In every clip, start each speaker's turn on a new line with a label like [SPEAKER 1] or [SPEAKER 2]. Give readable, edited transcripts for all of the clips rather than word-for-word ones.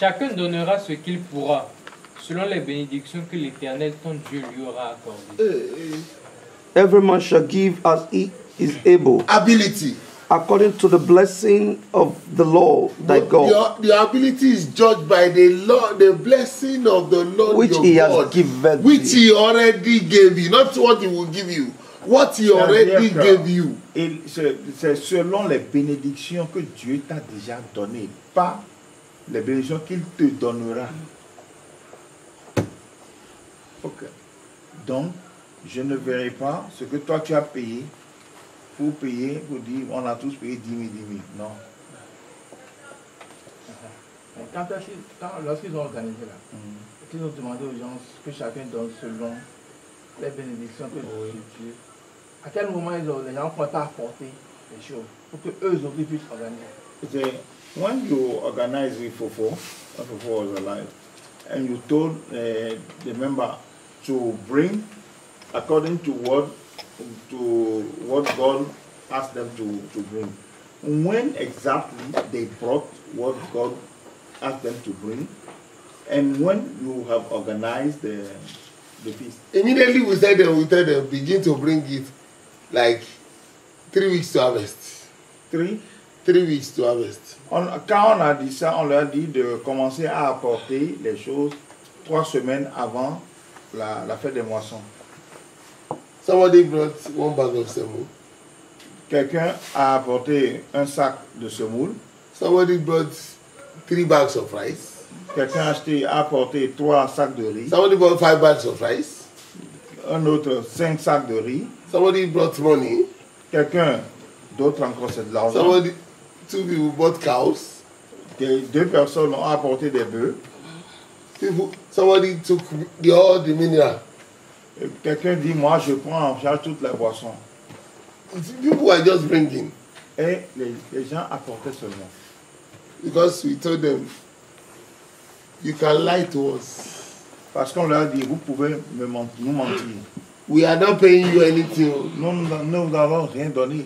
[SPEAKER 1] Chacun donnera ce qu'il pourra, selon les bénédictions que l'Éternel, ton Dieu, lui aura accordées.
[SPEAKER 2] Every man shall give as he is able,
[SPEAKER 3] Ability.
[SPEAKER 2] according to the blessing of the Lord thy
[SPEAKER 3] But
[SPEAKER 2] God,
[SPEAKER 3] your ability is judged by the Lord, the blessing of the Lord
[SPEAKER 2] which
[SPEAKER 3] your
[SPEAKER 2] he has
[SPEAKER 3] God,
[SPEAKER 2] given
[SPEAKER 3] which
[SPEAKER 2] thee.
[SPEAKER 3] he already gave you, not what he will give you, what he already gave you.
[SPEAKER 4] Et c'est selon les bénédictions que Dieu t'a déjà données, pas les bénédictions qu'il te donnera. Ok. Donc, je ne verrai pas ce que toi tu as payé pour payer, pour dire on a tous payé 10 000, 10 000. Non.
[SPEAKER 5] Lorsqu'ils ont organisé là, ils ont demandé aux gens que chacun donne selon les bénédictions que Dieu. À quel moment les gens vont apporter les choses pour que eux aussi puissent organiser?
[SPEAKER 4] When you organize with Fofo, when Fofo was alive, and you told the member to bring according to what God asked them to bring. When exactly they brought what God asked them to bring, and when you have organized the feast.
[SPEAKER 3] Immediately we tell them, begin to bring it like 3 weeks to harvest.
[SPEAKER 4] 3
[SPEAKER 3] weeks to harvest.
[SPEAKER 4] Quand on a dit ça, on leur a dit de commencer à apporter les choses 3 semaines avant la fête des moissons.
[SPEAKER 3] Somebody brought 1 bag of semoule.
[SPEAKER 4] Quelqu'un a apporté un sac de semoule.
[SPEAKER 3] Somebody brought 3 bags of rice.
[SPEAKER 4] Quelqu'un a apporté 3 sacs de riz.
[SPEAKER 3] Somebody brought 5 bags of rice.
[SPEAKER 4] Un autre 5 sacs de riz.
[SPEAKER 3] Somebody brought money.
[SPEAKER 4] Quelqu'un d'autre encore c'est de l'argent.
[SPEAKER 3] 2 people bought cows.
[SPEAKER 4] 2 personnes ont apporté des bœufs.
[SPEAKER 3] Somebody took all the mineral.
[SPEAKER 4] Quelqu'un dit moi je prends en charge toute la boisson.
[SPEAKER 3] People are just bringing.
[SPEAKER 4] Et les gens apportaient seulement.
[SPEAKER 3] Because we told them, you can lie to us.
[SPEAKER 4] Parce qu'on leur a dit, vous pouvez nous mentir.
[SPEAKER 3] We are not paying you anything.
[SPEAKER 4] Nous n'avons rien donné.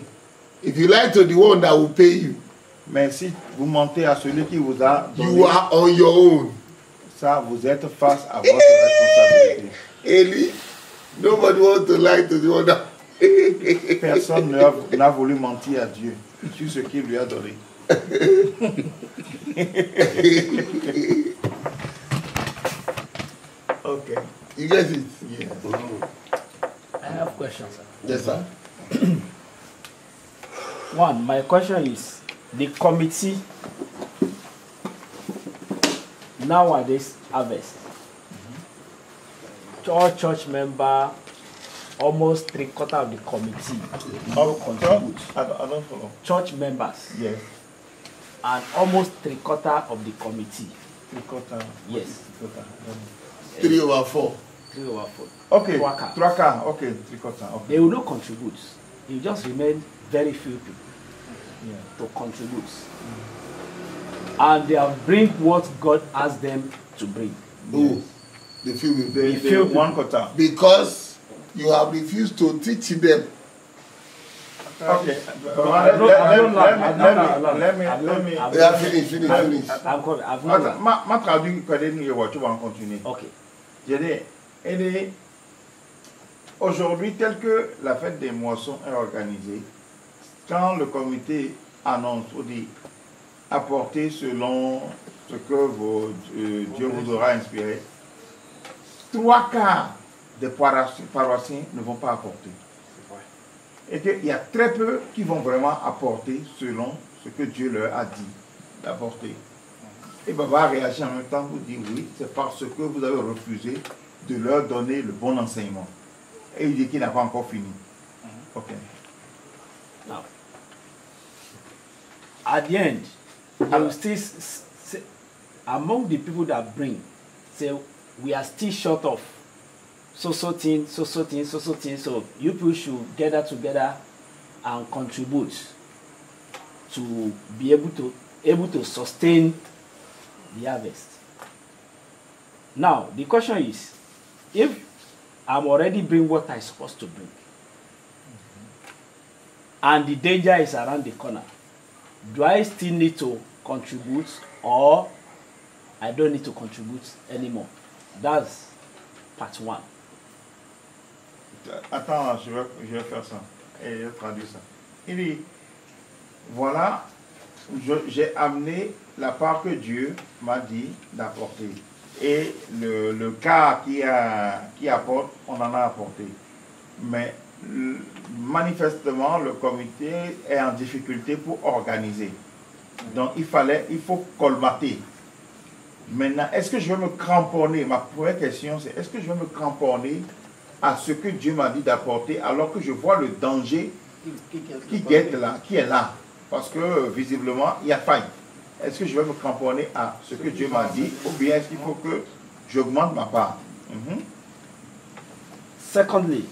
[SPEAKER 3] If you lie to the one that will pay you,
[SPEAKER 4] mais si vous mentez à celui qui vous a donné,
[SPEAKER 3] you are on your own.
[SPEAKER 4] Ça, vous êtes face à votre responsabilité.
[SPEAKER 3] Eli, nobody wants to lie to the one that...
[SPEAKER 4] Personne n'a voulu mentir à Dieu sur ce qu'il lui a donné.
[SPEAKER 3] Okay. You get it?
[SPEAKER 4] Yes.
[SPEAKER 6] I have questions, sir.
[SPEAKER 3] Yes, sir.
[SPEAKER 6] One, my question is, the committee nowadays harvest. All church member, almost 3/4 of the committee all contribute.
[SPEAKER 4] I don't follow.
[SPEAKER 6] Church members.
[SPEAKER 4] Yes.
[SPEAKER 6] And almost 3/4 of the committee.
[SPEAKER 4] 3/4.
[SPEAKER 6] Yes.
[SPEAKER 3] 3/4.
[SPEAKER 6] 3/4.
[SPEAKER 4] Okay.
[SPEAKER 6] 3/4.
[SPEAKER 4] Okay. 3/4. Okay.
[SPEAKER 6] They will not contribute. It will just remain very few people to contribute. And they have bring what God asked them to bring.
[SPEAKER 3] Yes. The few will
[SPEAKER 4] They 1/4.
[SPEAKER 3] Because you have refused to teach them.
[SPEAKER 4] Okay. Let me.
[SPEAKER 3] Yeah, finish.
[SPEAKER 6] I'm coming.
[SPEAKER 4] Ma traduit quand tu vas continuer.
[SPEAKER 6] Ok.
[SPEAKER 4] J'ai dit, aujourd'hui, tel que la fête des moissons est organisée, quand le comité annonce ou dit apporter selon ce que Dieu vous aura inspiré, 3/4 des paroissiens ne vont pas apporter. Et qu'il y a très peu qui vont vraiment apporter selon ce que Dieu leur a dit d'apporter. Et Baba réagit en même temps pour dire oui, c'est parce que vous avez refusé de leur donner le bon enseignement. Et il dit qu'il n'a pas encore fini. Ok.
[SPEAKER 6] Now, at the end, they will still among the people that bring, say we are still short of so thing. So you people should gather together and contribute to be able to sustain the harvest. Now the question is, if I'm already bring what I'm supposed to bring, and the danger is around the corner, do I still need to contribute, or I don't need to contribute anymore. That's part one.
[SPEAKER 4] Attends, je vais faire ça. Et je traduis ça. Il dit, voilà, j'ai amené la part que Dieu m'a dit d'apporter. Et le cas qui apporte, on en a apporté. Mais manifestement, le comité est en difficulté pour organiser. Donc, il faut colmater. Maintenant, est-ce que je vais me cramponner? Ma première question, c'est est-ce que je vais me cramponner à ce que Dieu m'a dit d'apporter alors que je vois le danger qui guette là, qui est là? Parce que visiblement, il y a faille. Est-ce que je vais me cramponner à ce que Dieu m'a dit ou bien est-ce qu'il faut que j'augmente ma part?
[SPEAKER 6] Secondly,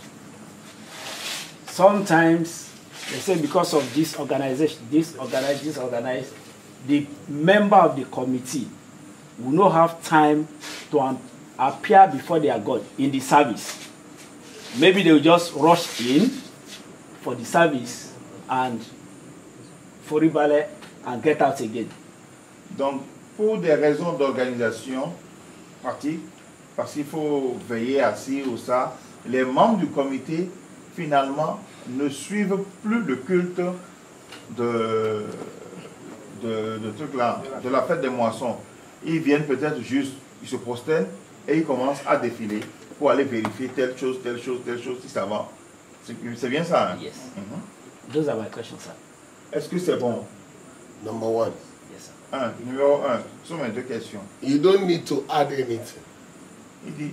[SPEAKER 6] sometimes they say because of this organization, this organized, the member of the committee will not have time to appear before their God in the service. Maybe they will just rush in for the service and for ballet and get out again.
[SPEAKER 4] Donc, pour des raisons d'organisation pratique, parce qu'il faut veiller à ci ou ça, les membres du comité, finalement, ne suivent plus le culte de truc là, de la fête des moissons. Ils viennent peut-être juste, ils se prosternent et ils commencent à défiler pour aller vérifier telle chose, si ça va. C'est bien ça, hein?
[SPEAKER 6] Yes. Those are my questions, sir.
[SPEAKER 4] Est-ce que c'est bon?
[SPEAKER 3] Number one.
[SPEAKER 6] Yes, sir.
[SPEAKER 4] Numéro 1, ce sont mes deux questions.
[SPEAKER 3] You don't need to add anything.
[SPEAKER 4] Il dit,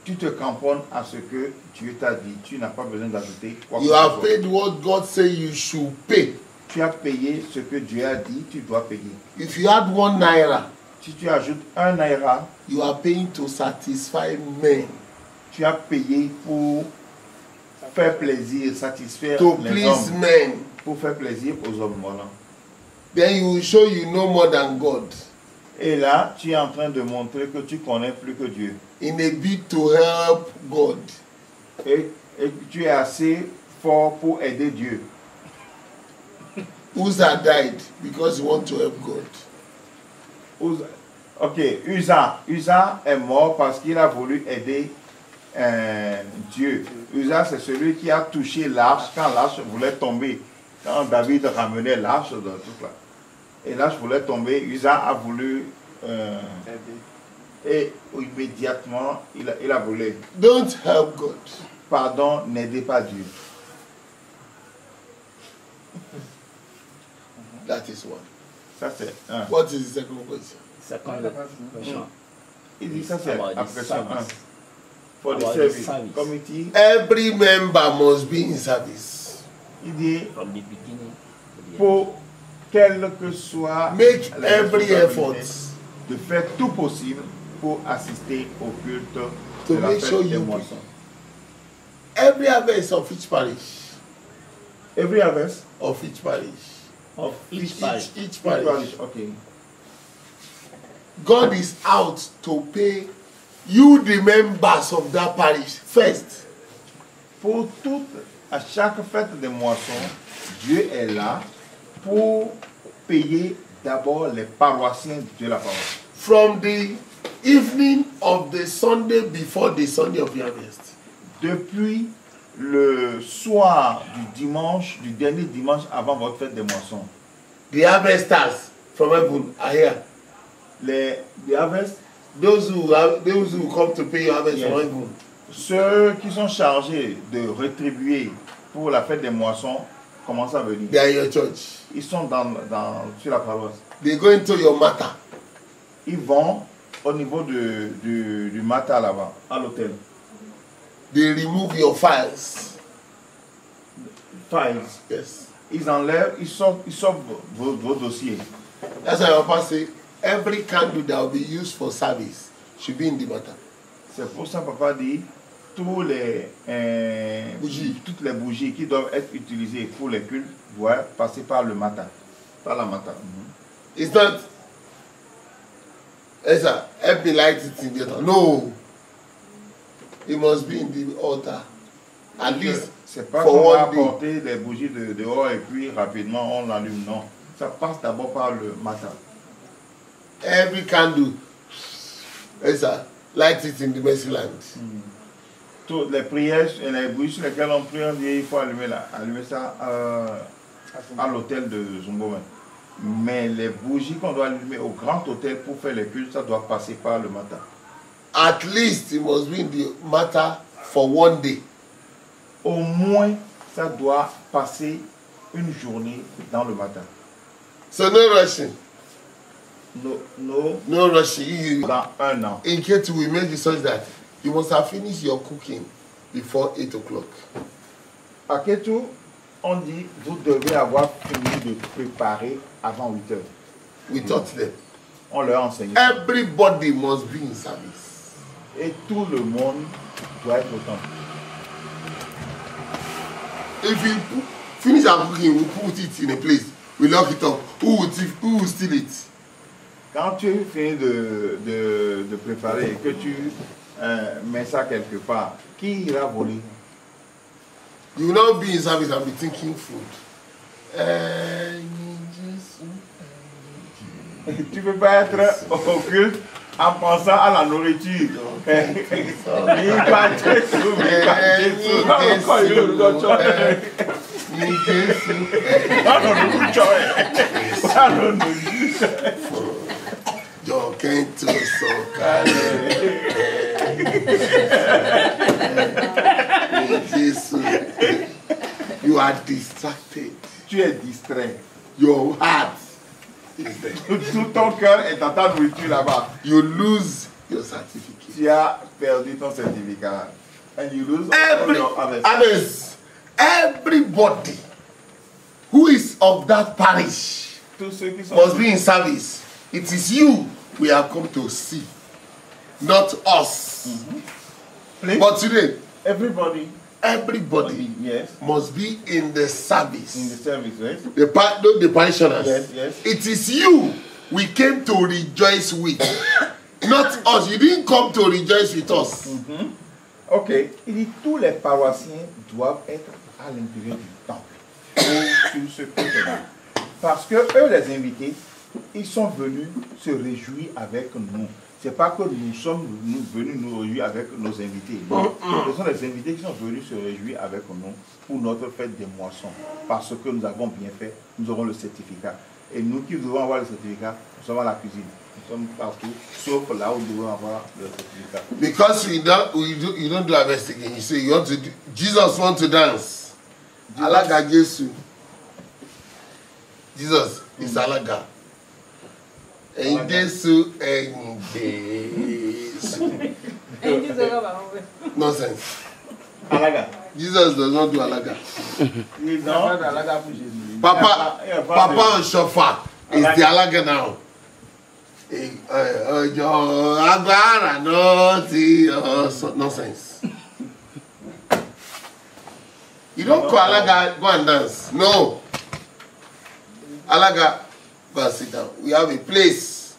[SPEAKER 4] tu te cramponnes à ce que Dieu t'a dit. Tu n'as pas besoin d'ajouter quoi que
[SPEAKER 3] You
[SPEAKER 4] ce
[SPEAKER 3] have
[SPEAKER 4] soit.
[SPEAKER 3] paid what God said you should pay.
[SPEAKER 4] Tu as payé ce que Dieu a dit, tu dois payer.
[SPEAKER 3] If you add 1 naira,
[SPEAKER 4] Si tu ajoutes 1 naira,
[SPEAKER 3] you are paying to satisfy men,
[SPEAKER 4] tu as payé pour faire plaisir, satisfaire
[SPEAKER 3] to
[SPEAKER 4] les
[SPEAKER 3] please
[SPEAKER 4] hommes,
[SPEAKER 3] men.
[SPEAKER 4] pour faire plaisir aux hommes. Voilà.
[SPEAKER 3] Then you will show you know more than God
[SPEAKER 4] Et là, tu es en train de montrer que tu connais plus que Dieu.
[SPEAKER 3] in a bid to help God.
[SPEAKER 4] Et tu es assez fort pour aider Dieu.
[SPEAKER 3] Uzzah died because he want to help God.
[SPEAKER 4] Ok, Uzzah est mort parce qu'il a voulu aider Dieu. Uzzah, c'est celui qui a touché l'arche quand l'arche voulait tomber. Quand David ramenait l'arche dans tout là. Et l'arche voulait tomber, Uzzah a voulu et immédiatement il a voulu.
[SPEAKER 3] Don't help God.
[SPEAKER 4] Pardon, n'aidez pas Dieu.
[SPEAKER 3] That is one.
[SPEAKER 4] Ça c'est un.
[SPEAKER 3] What is the second question?
[SPEAKER 6] Second question.
[SPEAKER 4] Il dit ça c'est
[SPEAKER 6] About
[SPEAKER 4] la
[SPEAKER 6] the
[SPEAKER 4] question 1.
[SPEAKER 6] service.
[SPEAKER 4] For the
[SPEAKER 6] About the
[SPEAKER 4] service.
[SPEAKER 6] service.
[SPEAKER 4] Committee,
[SPEAKER 3] Every member must be in service.
[SPEAKER 4] il dit
[SPEAKER 6] From the beginning to the end.
[SPEAKER 4] pour quel que soit
[SPEAKER 3] Make
[SPEAKER 4] la
[SPEAKER 3] every
[SPEAKER 4] responsabilité,
[SPEAKER 3] effort
[SPEAKER 4] de faire tout possible pour assister au culte
[SPEAKER 3] to
[SPEAKER 4] de la
[SPEAKER 3] make
[SPEAKER 4] fête
[SPEAKER 3] sure
[SPEAKER 4] des
[SPEAKER 3] you
[SPEAKER 4] moissons.
[SPEAKER 3] every harvest of each parish.
[SPEAKER 4] Every harvest
[SPEAKER 3] Of each parish.
[SPEAKER 6] Of each parish.
[SPEAKER 3] Each parish.
[SPEAKER 4] Okay.
[SPEAKER 3] God is out to pay you, the members of that parish, first.
[SPEAKER 4] Pour à chaque fête des moissons, Dieu est là pour payer d'abord les paroissiens de la paroisse.
[SPEAKER 3] From the evening of the Sunday before the Sunday of the harvest.
[SPEAKER 4] Depuis le soir du dimanche, du dernier dimanche avant votre fête des moissons,
[SPEAKER 3] The harvesters from heaven are here.
[SPEAKER 4] les harvest,
[SPEAKER 3] Those who come to pay your harvest
[SPEAKER 4] Yes.
[SPEAKER 3] from heaven.
[SPEAKER 4] ceux qui sont chargés de rétribuer pour la fête des moissons commencent à venir.
[SPEAKER 3] They are in your church.
[SPEAKER 4] Ils sont sur la paroisse.
[SPEAKER 3] They go into your matter.
[SPEAKER 4] Ils vont au niveau du matin là-bas, à l'hôtel.
[SPEAKER 3] They remove your files.
[SPEAKER 4] Files.
[SPEAKER 3] Yes.
[SPEAKER 4] Ils enlèvent, ils sortent vos dossiers.
[SPEAKER 3] That's why Papa say every candle that will be used for service should be in the matter.
[SPEAKER 4] C'est pour ça que papa dit toutes les bougies qui doivent être utilisées pour les cultes doivent passer par le matin. Par la matin.
[SPEAKER 3] It's not. Yes, sir. Help me light it in the altar. No. It must be in the altar. At least
[SPEAKER 4] C'est pas
[SPEAKER 3] for
[SPEAKER 4] qu'on va
[SPEAKER 3] one day.
[SPEAKER 4] apporter les bougies de dehors et puis rapidement on l'allume. Non. Ça passe d'abord par le matin.
[SPEAKER 3] Every candle Yes, sir. Light it in the mercy land.
[SPEAKER 4] Toutes les prières et les bougies sur lesquelles on prie, on dit il faut allumer ça à l'hôtel de Zumbomen. Mais les bougies qu'on doit allumer au grand hôtel pour faire les cultes, ça doit passer par le matin.
[SPEAKER 3] At least it must be in the matter for one day.
[SPEAKER 4] Au moins, ça doit passer une journée dans le matin.
[SPEAKER 3] So no rushing.
[SPEAKER 4] No
[SPEAKER 3] rushing.
[SPEAKER 4] dans un an.
[SPEAKER 3] In case we make the such that you must have finished your cooking before 8 o'clock.
[SPEAKER 4] À Ketu, on dit vous devez avoir fini de préparer avant 8 heures.
[SPEAKER 3] We taught them.
[SPEAKER 4] On leur a enseigné.
[SPEAKER 3] Everybody must be in service.
[SPEAKER 4] Et tout le monde doit être au temple.
[SPEAKER 3] If we finish our cooking, we put it in a place. We lock it up. Who will steal it?
[SPEAKER 4] Quand tu finis de préparer et que tu mets ça quelque part, qui ira voler?
[SPEAKER 3] You will not be in service and be thinking food.
[SPEAKER 4] Tu ne peux pas être au culte en pensant à la nourriture.
[SPEAKER 3] You are distracted.
[SPEAKER 4] Tu es distrait.
[SPEAKER 3] Your heart is there.
[SPEAKER 4] Tout ton cœur est dans ta nourriture là-bas.
[SPEAKER 3] You lose your certificate.
[SPEAKER 4] Tu as perdu ton certificat. And you lose all your
[SPEAKER 3] others. Everybody who is of that parish must be in service. It is you we have come to see, not us. But today, everybody
[SPEAKER 4] yes,
[SPEAKER 3] must be in the service.
[SPEAKER 4] In the service, right?
[SPEAKER 3] The parishioners.
[SPEAKER 4] Yes, yes.
[SPEAKER 3] It is you we came to rejoice with, not us. You didn't come to rejoice with us.
[SPEAKER 4] Ok. Il dit tous les paroissiens doivent être à l'intérieur du temple. Sur ce côté-là. Parce que eux, les invités, ils sont venus se réjouir avec nous. C'est pas que nous sommes venus nous réjouir avec nos invités. Non. Ce sont les invités qui sont venus se réjouir avec nous pour notre fête des moissons. Parce que nous avons bien fait, nous aurons le certificat. Et nous qui devons avoir le certificat, nous sommes à la cuisine. Nous sommes partout, sauf là où nous devons avoir le certificat.
[SPEAKER 3] Because you don't do harvest again. You say you want to do, Jesus wants to dance. Alaga Jesu. Jesus is Alaga. And Jesu and Jesu. Nonsense.
[SPEAKER 4] Alaga.
[SPEAKER 3] Jesus does not do Alaga. Papa Shofa is the Alaga now. Nonsense. You don't call Alaga, go and dance. No. Alaga, go and sit down. We have a place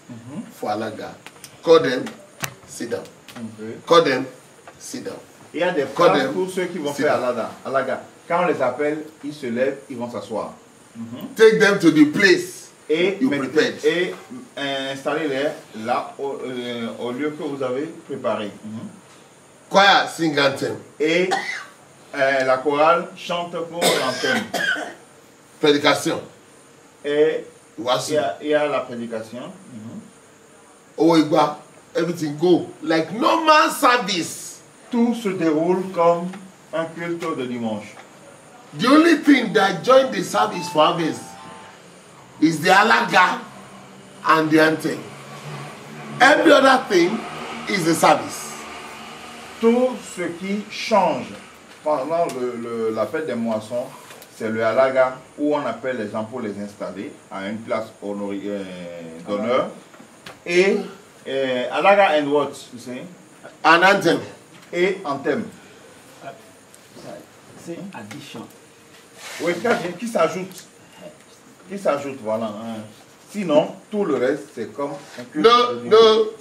[SPEAKER 3] for Alaga. Call them, sit down. Call them, sit down.
[SPEAKER 4] Il y a des phrases pour ceux qui vont faire Alaga. Quand on les appelle, ils se lèvent, ils vont s'asseoir.
[SPEAKER 3] Take them to the place
[SPEAKER 4] et
[SPEAKER 3] you prepared.
[SPEAKER 4] Et installez-les là au lieu que vous avez préparé.
[SPEAKER 3] Choir sing anthem.
[SPEAKER 4] Et la chorale chante pour l'anthem.
[SPEAKER 3] Prédication.
[SPEAKER 4] Et il y a la prédication.
[SPEAKER 3] Oigba, everything go like normal service.
[SPEAKER 4] Tout se déroule comme un culte de dimanche.
[SPEAKER 3] The only thing that joined the service for harvest is the Alaga and the anthem. Every other thing is the service.
[SPEAKER 4] Tout ce qui change pendant la fête des moissons, c'est le Alaga où on appelle les gens pour les installer à une place d'honneur. Et Alaga and what, you say?
[SPEAKER 3] An anthem.
[SPEAKER 4] Et anthem.
[SPEAKER 6] C'est addition.
[SPEAKER 4] Oui, qui s'ajoute. Qui s'ajoute, voilà. Sinon, tout le reste, c'est comme un culte.
[SPEAKER 3] No.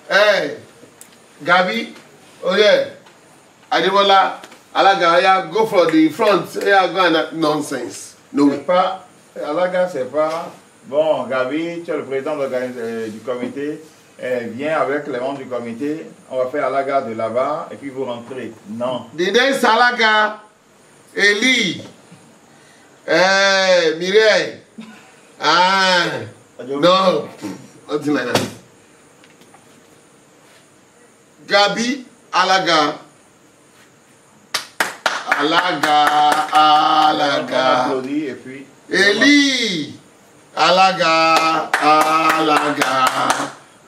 [SPEAKER 3] Hey, Gabi, oh yeah. Adebola, Alaga, go for the front. Yeah, go and nonsense. No way.
[SPEAKER 4] Alaga, c'est pas. Bon, Gabi, tu es le président du comité. Viens avec les membres du comité, on va faire Alaga de là-bas et puis vous rentrez. Non.
[SPEAKER 3] The next Alaga, Eli, Mireille. No, nothing like that. Gabi, Alaga. Alaga.
[SPEAKER 4] Et puis.
[SPEAKER 3] Eli, Alaga.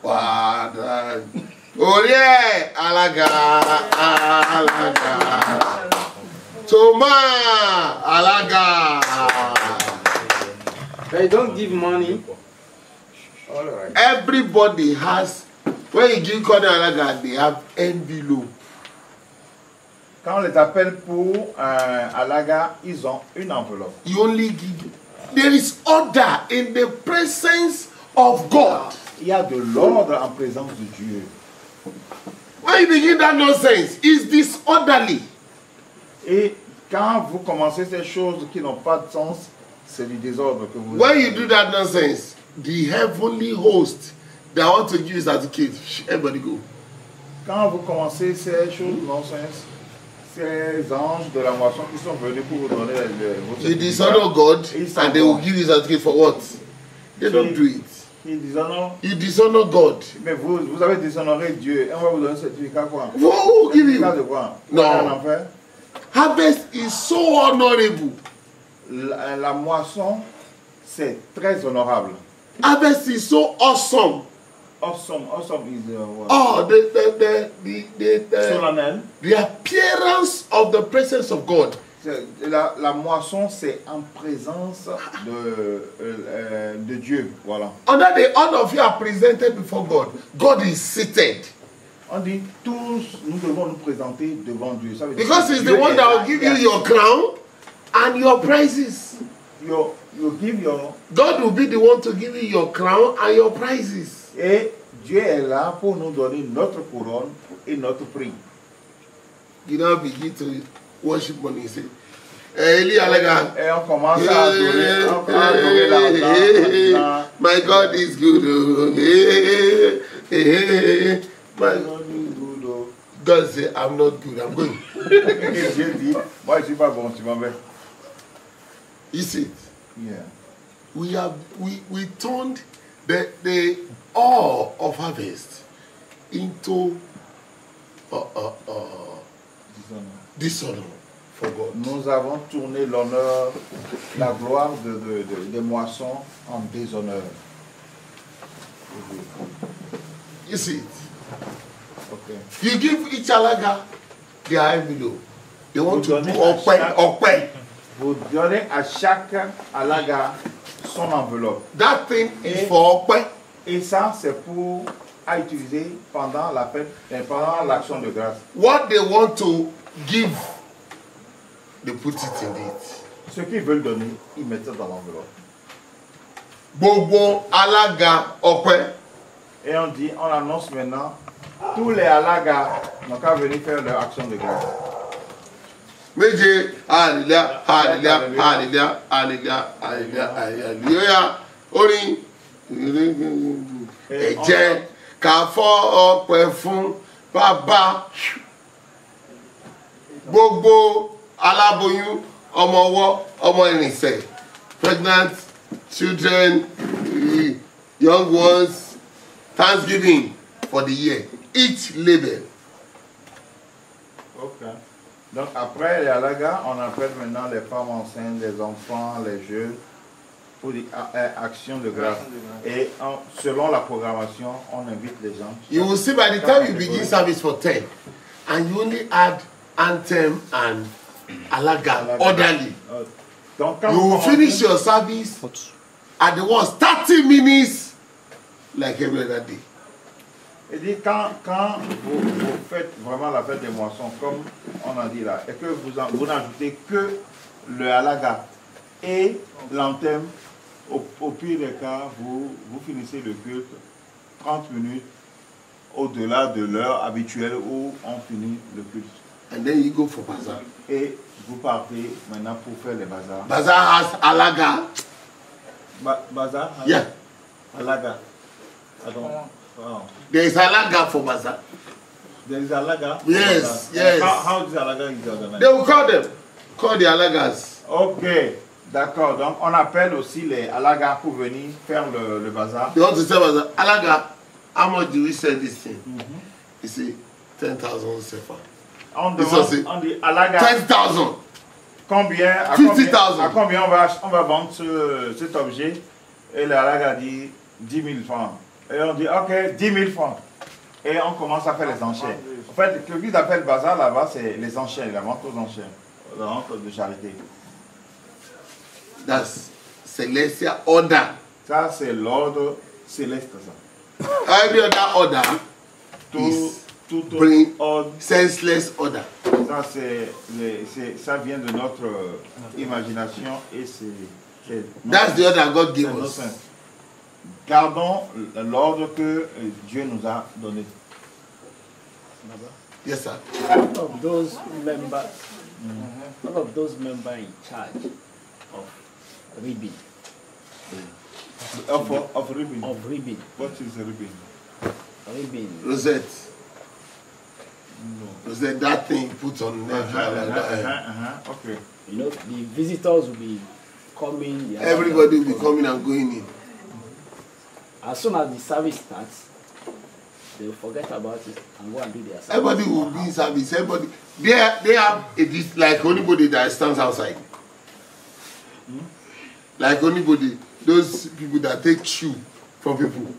[SPEAKER 3] Wada. Orie, Alaga. Thomas, Alaga.
[SPEAKER 6] They don't give money.
[SPEAKER 4] All right.
[SPEAKER 3] Everybody has, when you give Kone Alaga, they have envelope.
[SPEAKER 4] Quand on les appelle pour Alaga, ils ont une enveloppe.
[SPEAKER 3] You only give. There is order in the presence of God.
[SPEAKER 4] Il y a de l'ordre en présence de Dieu.
[SPEAKER 3] When you begin that nonsense, it's disorderly.
[SPEAKER 4] Et quand vous commencez ces choses qui n'ont pas de sens, c'est du désordre que vous.
[SPEAKER 3] When you do that nonsense, the heavenly host that want to give you certificate, everybody go.
[SPEAKER 4] Quand vous commencez ces choses nonsense, ces anges de la moisson qui sont venus pour vous donner votre
[SPEAKER 3] You dishonor God and they will give you certificate for what? They don't do it.
[SPEAKER 4] Ils dishonor.
[SPEAKER 3] You dishonor God.
[SPEAKER 4] Mais vous avez déshonoré Dieu et on va vous donner un certificat quoi?
[SPEAKER 3] Who will give you?
[SPEAKER 4] Certificat de quoi?
[SPEAKER 3] No.
[SPEAKER 4] En enfer?
[SPEAKER 3] Harvest is so honorable.
[SPEAKER 4] La moisson, c'est très honorable.
[SPEAKER 3] Harvest is so awesome.
[SPEAKER 4] Awesome is what?
[SPEAKER 3] Oh,
[SPEAKER 4] Solennel.
[SPEAKER 3] the appearance of the presence of God.
[SPEAKER 4] La moisson, c'est en présence de Dieu. Voilà.
[SPEAKER 3] Under the all of you are presented before God. God is seated.
[SPEAKER 4] On dit tous, nous devons nous présenter devant Dieu. Ça veut dire
[SPEAKER 3] Because he's the
[SPEAKER 4] Dieu
[SPEAKER 3] one
[SPEAKER 4] est
[SPEAKER 3] that
[SPEAKER 4] là,
[SPEAKER 3] will give
[SPEAKER 4] il
[SPEAKER 3] you
[SPEAKER 4] est
[SPEAKER 3] your crown and your prizes.
[SPEAKER 4] You give your.
[SPEAKER 3] God will be the one to give you your crown and your prizes.
[SPEAKER 4] Et Dieu est là pour nous donner notre couronne et notre prix.
[SPEAKER 3] You now begin to worship money. Say, Eli Alaga.
[SPEAKER 4] Et on commence à adorer, l'argent.
[SPEAKER 3] My God is good. My God say, I'm not good. I'm going.
[SPEAKER 4] Dieu dit, moi je suis pas bon, tu m'en vais.
[SPEAKER 3] You see,
[SPEAKER 4] Yeah.
[SPEAKER 3] we turned the awe of harvest into dishonor for God.
[SPEAKER 4] Nous avons tourné l'honneur, la gloire des moissons en déshonneur.
[SPEAKER 3] You see it.
[SPEAKER 4] Okay.
[SPEAKER 3] You give each Alaga their envelope. They want
[SPEAKER 4] Vous
[SPEAKER 3] to do
[SPEAKER 4] donnez à chaque-
[SPEAKER 3] okwe.
[SPEAKER 4] Vous donnez à chaque Alaga son enveloppe.
[SPEAKER 3] That thing is for okwe.
[SPEAKER 4] Et ça, c'est pour à utiliser pendant la fête, pendant l'action de grâce.
[SPEAKER 3] What they want to give, they put it in it.
[SPEAKER 4] Ce qu'ils veulent donner, ils mettent ça dans l'enveloppe.
[SPEAKER 3] Bobo Alaga okwe.
[SPEAKER 4] Et on dit, on annonce maintenant, tous les Alaga n'ont qu'à venir faire leur action de grâce.
[SPEAKER 3] Méje, hallelujah, hallelujah, hallelujah, hallelujah, hallelujah, hallelujah. Orin, ẹ̀jẹ̀ ká fọ́ ọpẹ́ fún bàbá. Gbogbo aláboyún, ọmọ ọwọ́, ọmọ ìrìnsẹ̀, pregnant children, young ones, Thanksgiving for the year, each label.
[SPEAKER 4] Ok. Donc après les Alaga, on appelle maintenant les femmes enceintes, les enfants, les jeunes pour des actions de grâce. Et selon la programmation, on invite les gens.
[SPEAKER 3] You will see by the time you begin service for 10 and you only add anthem and Alaga orderly.
[SPEAKER 4] Donc quand
[SPEAKER 3] You will finish your service at the worst 30 minutes like every other day.
[SPEAKER 4] Et dit quand vous faites vraiment la fête des moissons, comme on a dit là, et que vous n'ajoutez que le Alaga et l'anthem, au pire des cas, vous finissez le culte 30 minutes au-delà de l'heure habituelle où on finit le culte.
[SPEAKER 3] And then you go for bazaar.
[SPEAKER 4] Et vous partez maintenant pour faire les bazars.
[SPEAKER 3] Bazaar has Alaga.
[SPEAKER 4] Bazar?
[SPEAKER 3] Yeah.
[SPEAKER 4] Alaga. Pardon. Wow.
[SPEAKER 3] There is Alaga for bazaar.
[SPEAKER 4] There is Alaga?
[SPEAKER 3] Yes, yes.
[SPEAKER 4] How does Alaga is organized?
[SPEAKER 3] They will call them. Call the Alagas.
[SPEAKER 4] Ok, d'accord. Donc, on appelle aussi les Alagas pour venir faire le bazar.
[SPEAKER 3] They want to say bazaar. Alaga, how much do we sell this thing? You see, 10,000 sefa.
[SPEAKER 4] On demande, on dit Alaga.
[SPEAKER 3] 10,000.
[SPEAKER 4] Combien?
[SPEAKER 3] 50,000.
[SPEAKER 4] À combien on va vendre cet objet? Et l'Alaga dit 10 000 francs. Et on dit, ok, 10 000 francs. Et on commence à faire les enchères. En fait, ce qu'ils appellent bazar là-bas, c'est les enchères, la vente aux enchères, la vente de charité.
[SPEAKER 3] That's celestial order.
[SPEAKER 4] Ça, c'est l'ordre céleste, ça.
[SPEAKER 3] Every other order is
[SPEAKER 4] Tout
[SPEAKER 3] bring
[SPEAKER 4] ordre,
[SPEAKER 3] senseless order.
[SPEAKER 4] ça, ça vient de notre imagination et c'est...
[SPEAKER 3] That's the order God gave
[SPEAKER 4] c'est
[SPEAKER 3] us.
[SPEAKER 4] nonsense. Gardons l'ordre que Dieu nous a donné.
[SPEAKER 3] Yes, sir.
[SPEAKER 6] One of those members, in charge of ribbon.
[SPEAKER 4] Of ribbon.
[SPEAKER 6] Of ribbon.
[SPEAKER 4] What is a ribbon?
[SPEAKER 6] Ribbon.
[SPEAKER 3] Rosette.
[SPEAKER 4] No.
[SPEAKER 3] Rosette, that thing put on neck.
[SPEAKER 4] Okay.
[SPEAKER 6] You know, the visitors will be coming.
[SPEAKER 3] Everybody will be coming and going in.
[SPEAKER 6] As soon as the service starts, they will forget about it and go and do their service.
[SPEAKER 3] Everybody will be in service. Everybody. They have a like anybody that stands outside. Like anybody, those people that take shoe from people.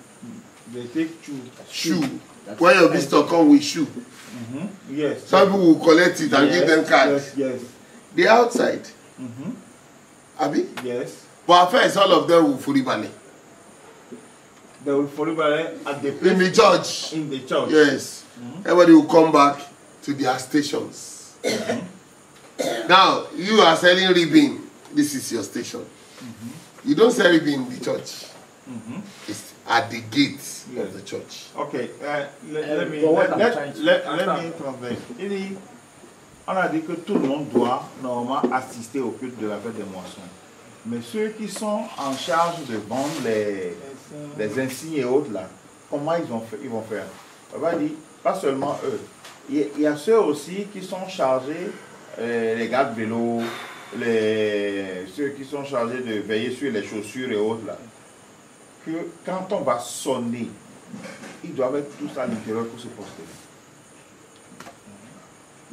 [SPEAKER 4] They take
[SPEAKER 3] Shoe. When your visitor come with shoe.
[SPEAKER 4] Yes.
[SPEAKER 3] Some people will collect it and give them cards.
[SPEAKER 4] Yes.
[SPEAKER 3] They are outside. Abi?
[SPEAKER 4] Yes.
[SPEAKER 3] But at first, all of them will fully ballet.
[SPEAKER 4] They will follow at the place
[SPEAKER 3] In the church.
[SPEAKER 4] In the church.
[SPEAKER 3] Yes. Everybody will come back to their stations. Now, you are selling ribbon. This is your station. You don't sell ribbon in the church. It's at the gate of the church.
[SPEAKER 4] Okay. Let me translate. Il dit, on a dit que tout le monde doit normalement assister au culte de la fête des moissons. Mais ceux qui sont en charge de vendre les insignes et autres là, comment ils vont faire? On va dire, pas seulement eux. Il y a ceux aussi qui sont chargés, les gars de vélo, ceux qui sont chargés de veiller sur les chaussures et autres là. Que quand on va sonner, ils doivent être tous à l'intérieur pour se prosterner.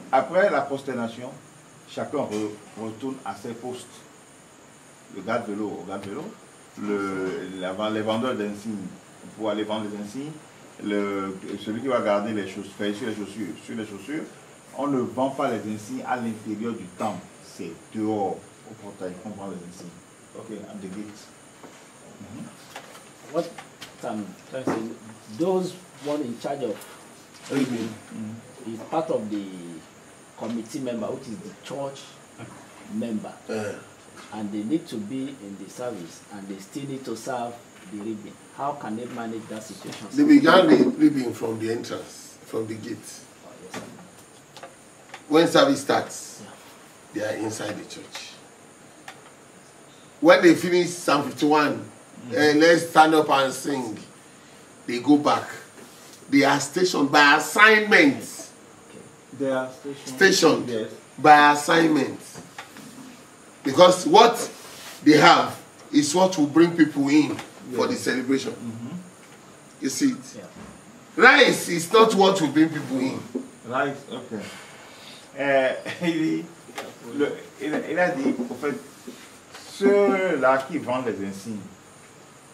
[SPEAKER 4] Après la prosternation, chacun retourne à ses postes. Le gars de vélo au gars de vélo, les vendeurs d'insignes pour aller vendre les insignes, celui qui va garder les chaussures, sur les chaussures, on ne vend pas les insignes à l'intérieur du temple, c'est dehors au portail qu'on vend les insignes. Ok, at the gate.
[SPEAKER 6] What those one in charge of ribbon is part of the committee member, which is the church member. And they need to be in the service and they still need to serve the ribbon. How can they manage that situation?
[SPEAKER 3] They began the ribbon from the entrance, from the gate. When service starts, they are inside the church. When they finish Psalm 51, let's stand up and sing, they go back. They are stationed by assignment.
[SPEAKER 4] They are
[SPEAKER 3] Stationed
[SPEAKER 4] yes.
[SPEAKER 3] by assignment. Because what they have is what will bring people in for the celebration. You see it?
[SPEAKER 6] Yeah.
[SPEAKER 3] Rice is not what will bring people in.
[SPEAKER 4] Right, ok. Il a dit, en fait, ceux-là qui vendent les insignes,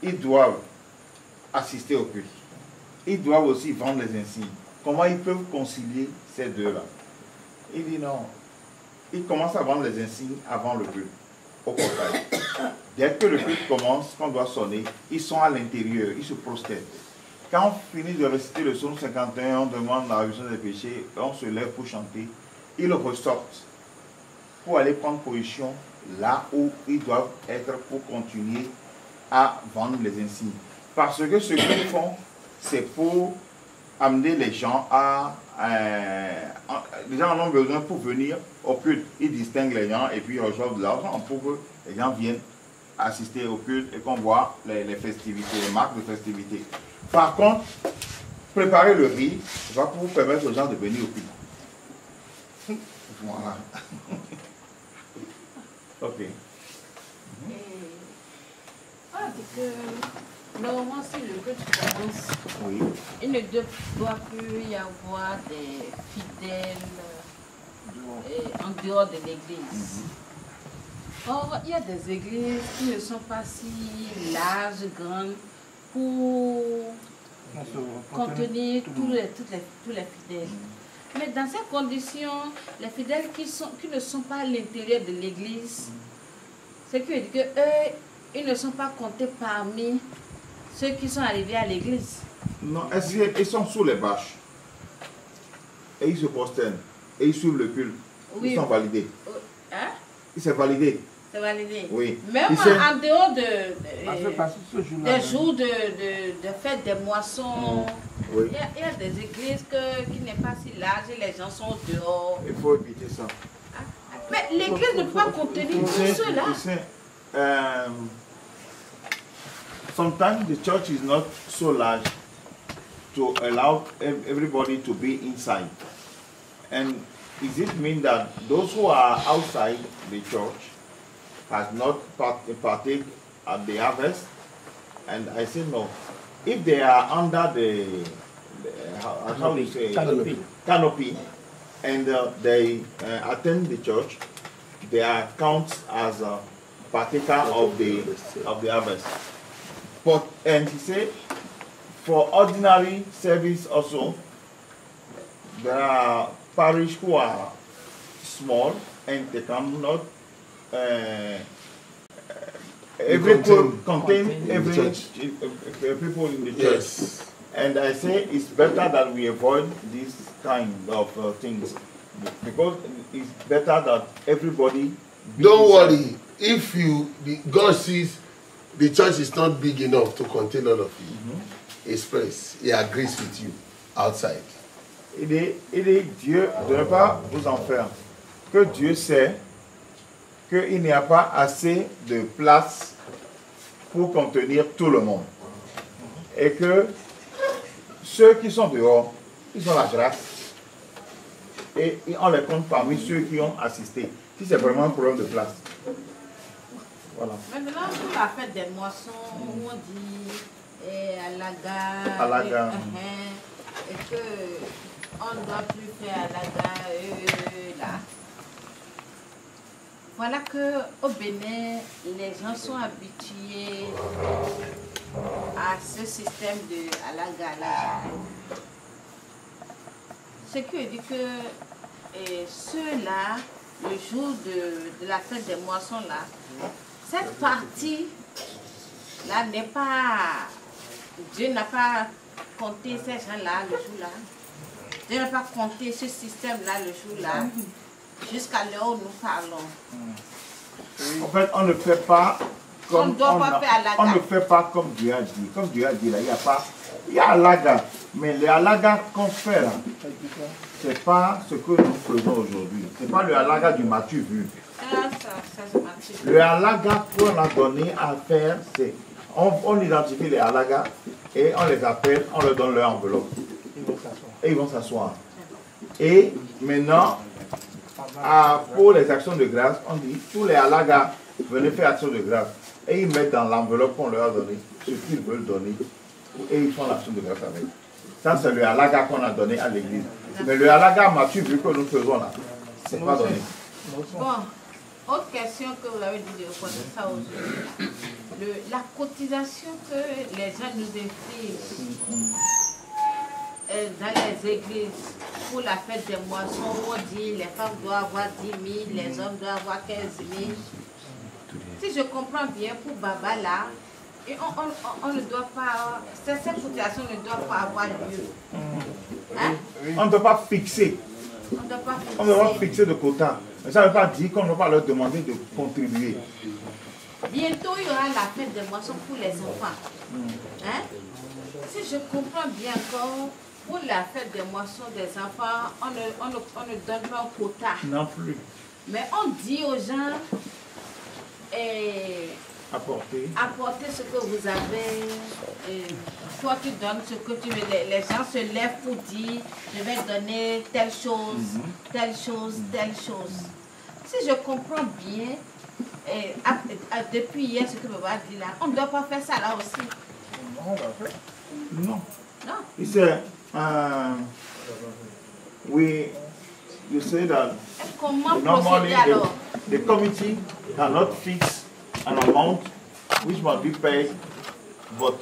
[SPEAKER 4] ils doivent assister au culte. Ils doivent aussi vendre les insignes. Comment ils peuvent concilier ces deux-là? Il dit non. Ils commencent à vendre les insignes avant le culte, au portail. Dès que le culte commence, qu'on doit sonner, ils sont à l'intérieur, ils se prosternent. Quand on finit de réciter le psaume 51, on demande la rémission des péchés, on se lève pour chanter, ils ressortent pour aller prendre position là où ils doivent être pour continuer à vendre les insignes. Parce que ce qu'ils font, c'est pour amener les gens à... les gens en ont besoin pour venir au culte. Ils distinguent les gens et puis ils reçoivent de l'argent pour que les gens viennent assister au culte et qu'on voit les festivités, les marques de festivités. Par contre, préparer le riz va pour vous permettre aux gens de venir au culte. Voilà. Ok.
[SPEAKER 7] On dit que normalement, si le culte commence,
[SPEAKER 4] Oui.
[SPEAKER 7] il ne doit plus y avoir des fidèles en dehors de l'église. Or, il y a des églises qui ne sont pas si larges, grandes, pour contenir tous les fidèles. Mais dans ces conditions, les fidèles qui ne sont pas à l'intérieur de l'église, c'est que eux, ils ne sont pas comptés parmi ceux qui sont arrivés à l'église.
[SPEAKER 4] Non, ils sont sous les bâches. Et ils se prosternent. Et ils suivent le culte.
[SPEAKER 7] Oui.
[SPEAKER 4] Ils sont validés.
[SPEAKER 7] Hein?
[SPEAKER 4] C'est validé.
[SPEAKER 7] C'est validé.
[SPEAKER 4] Oui.
[SPEAKER 7] Même en dehors des jours de fête des moissons,
[SPEAKER 4] Oui.
[SPEAKER 7] il y a des églises qui n'est pas si large et les gens sont dehors.
[SPEAKER 4] Il faut éviter ça.
[SPEAKER 7] Mais l'église ne peut pas contenir tout cela.
[SPEAKER 4] Sometimes the church is not so large to allow everybody to be inside. And does it mean that those who are outside the church has not partake at the harvest? And I say no. If they are under the how do you say, canopy, and they attend the church, they are counted as a partaker of the harvest. But and he said, for ordinary service also, there are parishes who are small and they cannot contain every people in the church.
[SPEAKER 3] Yes.
[SPEAKER 4] And I say it's better that we avoid this kind of things, because it's better that everybody.
[SPEAKER 3] Don't worry. If God sees the church is not big enough to contain all of you, express, he agrees with you outside.
[SPEAKER 4] Il est Dieu de ne pas vous en faire. Que Dieu sait qu'il n'y a pas assez de place pour contenir tout le monde. Et que ceux qui sont dehors, ils ont la grâce. Et on les compte parmi ceux qui ont assisté. Si c'est vraiment un problème de place. Voilà.
[SPEAKER 7] Maintenant, pour la fête des moissons, on dit Alaga, et que on ne doit plus faire Alaga, là. Voilà qu'au Bénin, les gens sont habitués à ce système de Alaga. Ce qui veut dire que ceux-là, le jour de la fête des moissons, là, cette partie-là n'est pas... Dieu n'a pas compté ces gens-là le jour-là. Dieu n'a pas compté ce système-là le jour-là, jusqu'à l'heure où nous parlons.
[SPEAKER 4] En fait, on ne fait pas comme
[SPEAKER 7] on
[SPEAKER 4] ne fait pas comme Dieu a dit. Comme Dieu a dit, là, il y a Alaga. Mais le Alaga qu'on fait là, c'est pas ce que nous faisons aujourd'hui. C'est pas le Alaga du Mathieu vu. Le Alaga qu'on a donné à faire, c'est on identifie les Alagas et on les appelle, on leur donne leur enveloppe. Et ils vont s'asseoir. Et maintenant, pour les actions de grâce, on dit tous les Alagas venez faire action de grâce. Et ils mettent dans l'enveloppe qu'on leur a donné ce qu'ils veulent donner. Et ils font l'action de grâce avec. Ça, c'est le Alaga qu'on a donné à l'église. Mais le Alaga Mathieu vu que nous faisons là, c'est pas donné.
[SPEAKER 7] Bon, autre question que vous avez dit de ça aujourd'hui. La cotisation que les gens nous infligent dans les églises pour la fête des moissons, on dit les femmes doivent avoir 10 000, les hommes doivent avoir 15 000. Si je comprends bien, pour Baba là, et on ne doit pas, cette cotisation ne doit pas avoir lieu. Hein?
[SPEAKER 4] On ne doit pas fixer. On ne doit pas fixer de quota. Mais ça ne veut pas dire qu'on ne va pas leur demander de contribuer.
[SPEAKER 7] Bientôt, il y aura la fête des moissons pour les enfants. Hein? Si je comprends bien encore, pour la fête des moissons des enfants, on ne donne pas un quota.
[SPEAKER 4] Non plus.
[SPEAKER 7] Mais on dit aux gens, apporter ce que vous avez. Toi, tu donnes ce que tu veux. Les gens se lèvent pour dire, je vais donner telle chose, telle chose, telle chose. Si je comprends bien, depuis hier, ce que vous avez dit là, on ne doit pas faire ça là aussi.
[SPEAKER 4] Non.
[SPEAKER 7] Non.
[SPEAKER 4] He said, you say that
[SPEAKER 7] Comment
[SPEAKER 4] normally
[SPEAKER 7] procéder alors?
[SPEAKER 4] the committee cannot fix an amount which must be paid, but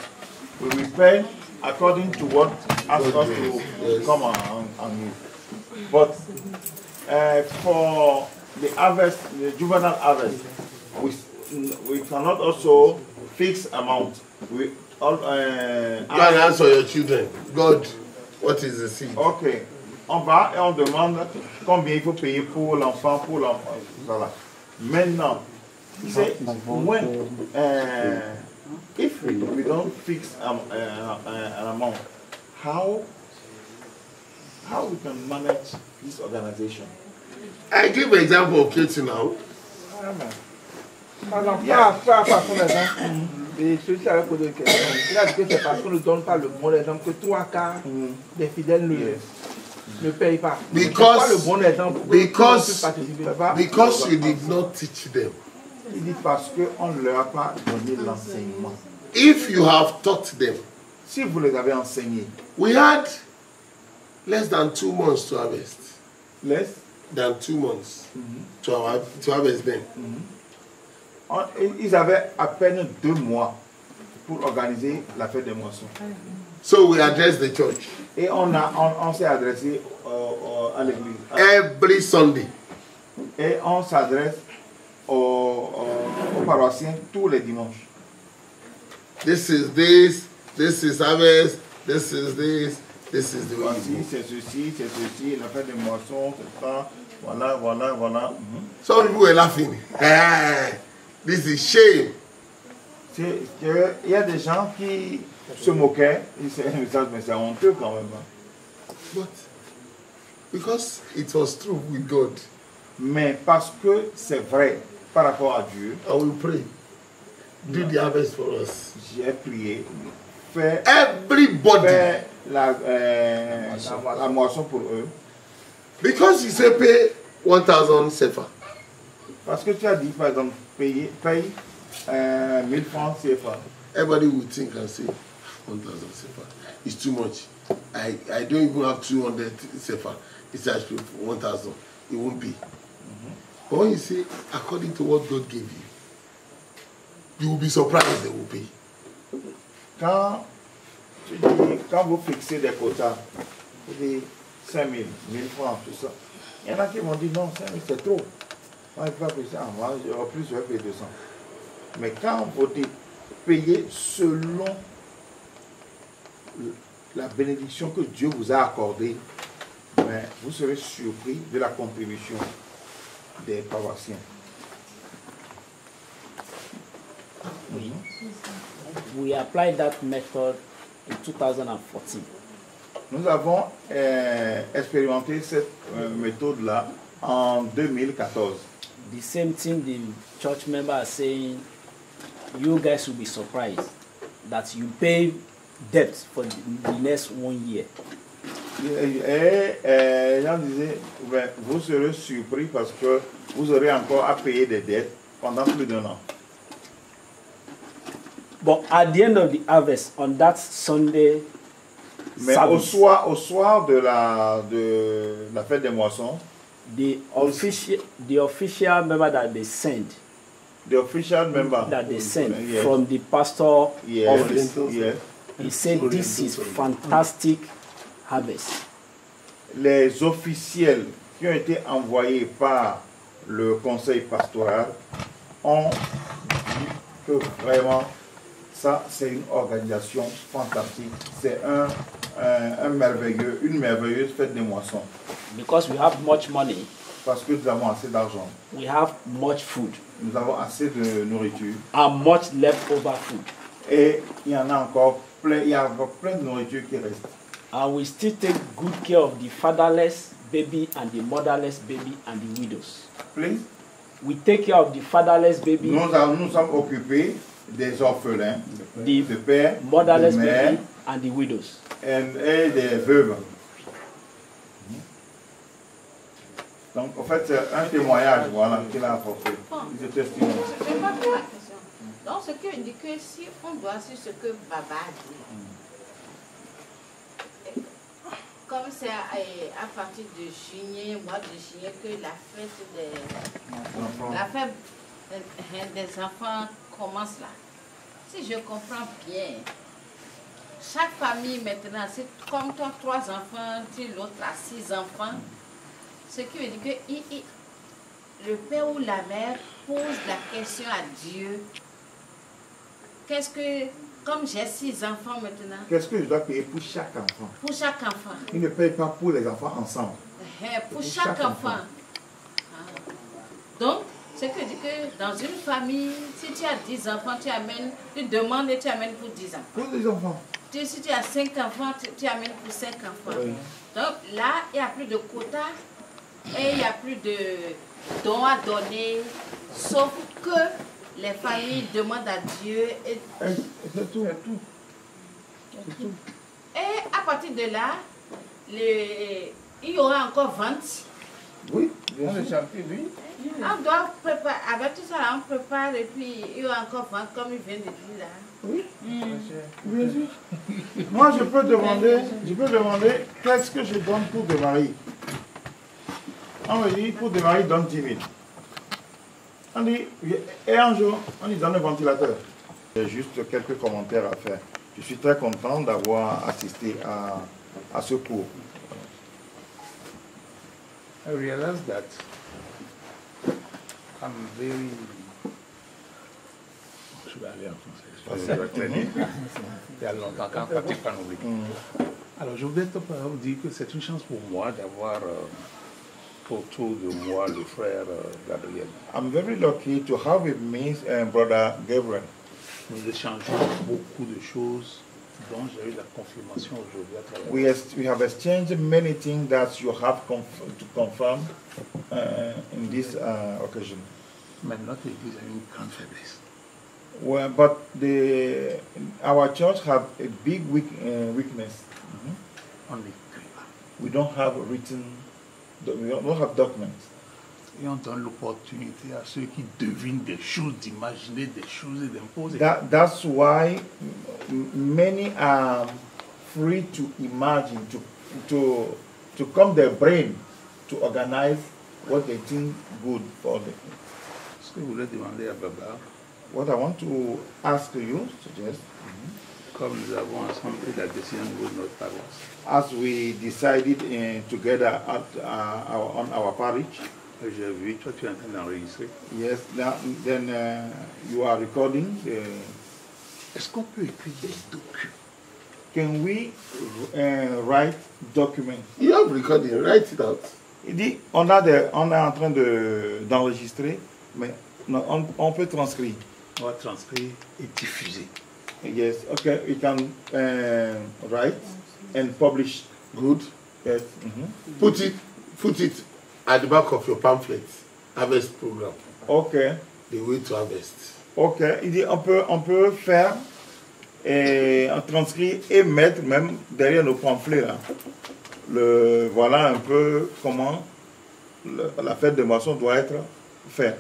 [SPEAKER 4] we will pay according to what asks us to come and give. But for the harvest, the juvenile harvest, we cannot also fix amount. We all
[SPEAKER 3] Go and answer your children. God, what is the seed?
[SPEAKER 4] Okay. On va et on demande combien il faut payer pour l'enfant, Voilà. Maintenant, you say, when, if we don't fix an amount, how we can manage this organization?
[SPEAKER 3] I give an example of Katie now.
[SPEAKER 5] Par exemple, pas façon d'exemple. Et celui-ci avait posé une question. Il a dit que c'est parce qu'on ne donne pas le bon exemple que 3/4 des fidèles ne payent pas.
[SPEAKER 3] Because,
[SPEAKER 5] le bon exemple
[SPEAKER 3] because you did not teach them.
[SPEAKER 4] Il dit parce qu'on ne leur a pas donné l'enseignement.
[SPEAKER 3] If you have taught them,
[SPEAKER 4] si vous les avez enseignés,
[SPEAKER 3] we had less than 2 months to harvest.
[SPEAKER 4] Less
[SPEAKER 3] than 2 months to harvest them.
[SPEAKER 4] Ils avaient à peine 2 mois pour organiser la fête des moissons.
[SPEAKER 3] So we addressed the church.
[SPEAKER 4] Et on s'est adressé à l'église.
[SPEAKER 3] Every Sunday.
[SPEAKER 4] Et on s'adresse aux paroissiens tous les dimanches.
[SPEAKER 3] This is this is harvest, this is this is the way.
[SPEAKER 4] C'est ceci, la fête des moissons, c'est ça. Voilà.
[SPEAKER 3] Some people were laughing. This is shame.
[SPEAKER 4] Il y a des gens qui se moquaient. Ils disaient, mais c'est honteux quand même.
[SPEAKER 3] But because it was true with God.
[SPEAKER 4] Mais parce que c'est vrai par rapport à Dieu.
[SPEAKER 3] I will pray. Do the harvest for us.
[SPEAKER 4] J'ai prié.
[SPEAKER 3] Everybody.
[SPEAKER 4] Fais la moisson pour eux.
[SPEAKER 3] Because you say pay 1,000 CFA.
[SPEAKER 4] Parce que tu as dit, par exemple, paye 1000 francs CFA.
[SPEAKER 3] Everybody would think and say, 1,000 CFA. It's too much. I don't even have 200 CFA. It's actually 1,000. It won't be. But when you say, according to what God gave you, you will be surprised they will pay.
[SPEAKER 4] Quand vous fixez des quotas, vous dites 5 000, 1000 francs, tout ça, il y en a qui vont dire non, 5 000 c'est trop. Moi, je ne vais pas payer ça. Moi, en plus, je vais payer 200. Mais quand vous dites payer selon la bénédiction que Dieu vous a accordée, vous serez surpris de la contribution des paroissiens.
[SPEAKER 6] We applied that method in 2014.
[SPEAKER 4] Nous avons expérimenté cette méthode-là en 2014.
[SPEAKER 6] The same thing the church member are saying, you guys will be surprised that you pay debt for the next 1 year.
[SPEAKER 4] Et les gens disaient, vous serez surpris parce que vous aurez encore à payer des dettes pendant plus d'1 an.
[SPEAKER 6] But at the end of the harvest, on that Sunday,
[SPEAKER 4] mais au soir de la fête des moissons,
[SPEAKER 6] the official member that they sent,
[SPEAKER 4] yes,
[SPEAKER 6] from the pastor office,
[SPEAKER 4] yes,
[SPEAKER 6] he said this is fantastic harvest.
[SPEAKER 4] Les officiels qui ont été envoyés par le conseil pastoral ont dit que vraiment ça c'est une organisation fantastique, c'est une merveilleuse fête des moissons.
[SPEAKER 6] Because we have much money.
[SPEAKER 4] Parce que nous avons assez d'argent.
[SPEAKER 6] We have much food.
[SPEAKER 4] Nous avons assez de nourriture.
[SPEAKER 6] And much leftover food.
[SPEAKER 4] Et il y en a encore plein, il y a encore plein de nourriture qui reste.
[SPEAKER 6] And we still take good care of the fatherless baby and the motherless baby and the widows.
[SPEAKER 4] Please.
[SPEAKER 6] We take care of the fatherless baby.
[SPEAKER 4] Nous sommes occupés des orphelins,
[SPEAKER 6] the
[SPEAKER 4] des pères,
[SPEAKER 6] motherless
[SPEAKER 4] des mères
[SPEAKER 6] baby, and the widows.
[SPEAKER 4] et des veuves. Donc, en fait, c'est un témoignage voilà, qu'il a apporté. C'est testimony.
[SPEAKER 7] Je vais pas faire la question. Donc, ce qui dit que si on doit sur ce que Baba a dit, comme c'est à partir de juillet, mois de juillet, que la fête des enfants commence là. Si je comprends bien, chaque famille maintenant, c'est comme toi, 3 enfants, si l'autre a 6 enfants, ce qui veut dire que le père ou la mère pose la question à Dieu. Qu'est-ce que, comme j'ai 6 enfants maintenant,
[SPEAKER 4] Qu'est-ce que je dois payer pour chaque enfant?
[SPEAKER 7] pour chaque enfant,
[SPEAKER 4] Il ne paye pas pour les enfants ensemble.
[SPEAKER 7] pour chaque enfant. Donc, ce qui veut dire que dans une famille, si tu as 10 enfants, tu demandes et tu amènes pour 10 enfants.
[SPEAKER 4] Pour les enfants.
[SPEAKER 7] Si tu as 5 enfants, tu amènes pour 5 enfants.
[SPEAKER 4] Oui.
[SPEAKER 7] Donc là, il n'y a plus de quotas et il n'y a plus de dons à donner, sauf que les familles demandent à Dieu.
[SPEAKER 4] C'est tout.
[SPEAKER 7] Et à partir de là, il y aura encore vente.
[SPEAKER 4] Oui,
[SPEAKER 5] On le chanter, oui.
[SPEAKER 7] On doit préparer, avec tout ça, là, on prépare et puis il y aura encore vente, comme il vient de dire là.
[SPEAKER 4] oui. Bien sûr. Moi, je peux demander qu'est-ce que je donne pour démarrer. On me dit, pour démarrer, donne 10 000. On dit, et un jour, on lui donne un ventilateur. J'ai juste quelques commentaires à faire. Je suis très content d'avoir assisté à ce cours.
[SPEAKER 8] I realize that I'm very... Je vais aller en français. Il y a longtemps qu'en pratique pas oublié. Alors, je voudrais vous dire que c'est une chance pour moi d'avoir autour de moi le frère Gabriel.
[SPEAKER 4] I'm very lucky to have with me brother Gabriel.
[SPEAKER 8] Nous échangeons beaucoup de choses dont j'ai eu la confirmation aujourd'hui à travers.
[SPEAKER 4] We have exchanged many things that you have to confirm in this occasion.
[SPEAKER 8] Mais notre église a une grande faiblesse.
[SPEAKER 4] Well, but our church have a big weakness.
[SPEAKER 8] On n'écrit pas.
[SPEAKER 4] We don't have documents.
[SPEAKER 8] Et on donne l'opportunité à ceux qui devinent des choses, d'imaginer des choses et d'imposer.
[SPEAKER 4] That's why many are free to imagine, to come their brain to organize what they think good for them.
[SPEAKER 8] Ce que je voulais demander à Baba,
[SPEAKER 4] What I want to ask you, suggest,
[SPEAKER 8] comme nous avons ensemble pris la décision au niveau de notre paroisse,
[SPEAKER 4] as we decided together on our parish,
[SPEAKER 8] j'ai vu, toi tu es en train d'enregistrer.
[SPEAKER 4] yes, then you are recording.
[SPEAKER 8] Est-ce qu'on peut écrire des documents?
[SPEAKER 4] Can we write documents?
[SPEAKER 3] You have recording, write it out.
[SPEAKER 4] Il dit, on est en train d'enregistrer, mais on peut transcrire.
[SPEAKER 8] On va transcrire et diffuser.
[SPEAKER 4] Yes, okay, we can write and publish.
[SPEAKER 3] Good.
[SPEAKER 4] Yes.
[SPEAKER 3] Put it at the back of your pamphlet. Harvest program.
[SPEAKER 4] Okay.
[SPEAKER 3] The way to harvest.
[SPEAKER 4] Ok, il dit on peut faire et on transcrit et mettre même derrière nos pamphlets là. Voilà un peu comment la fête de moisson doit être faite.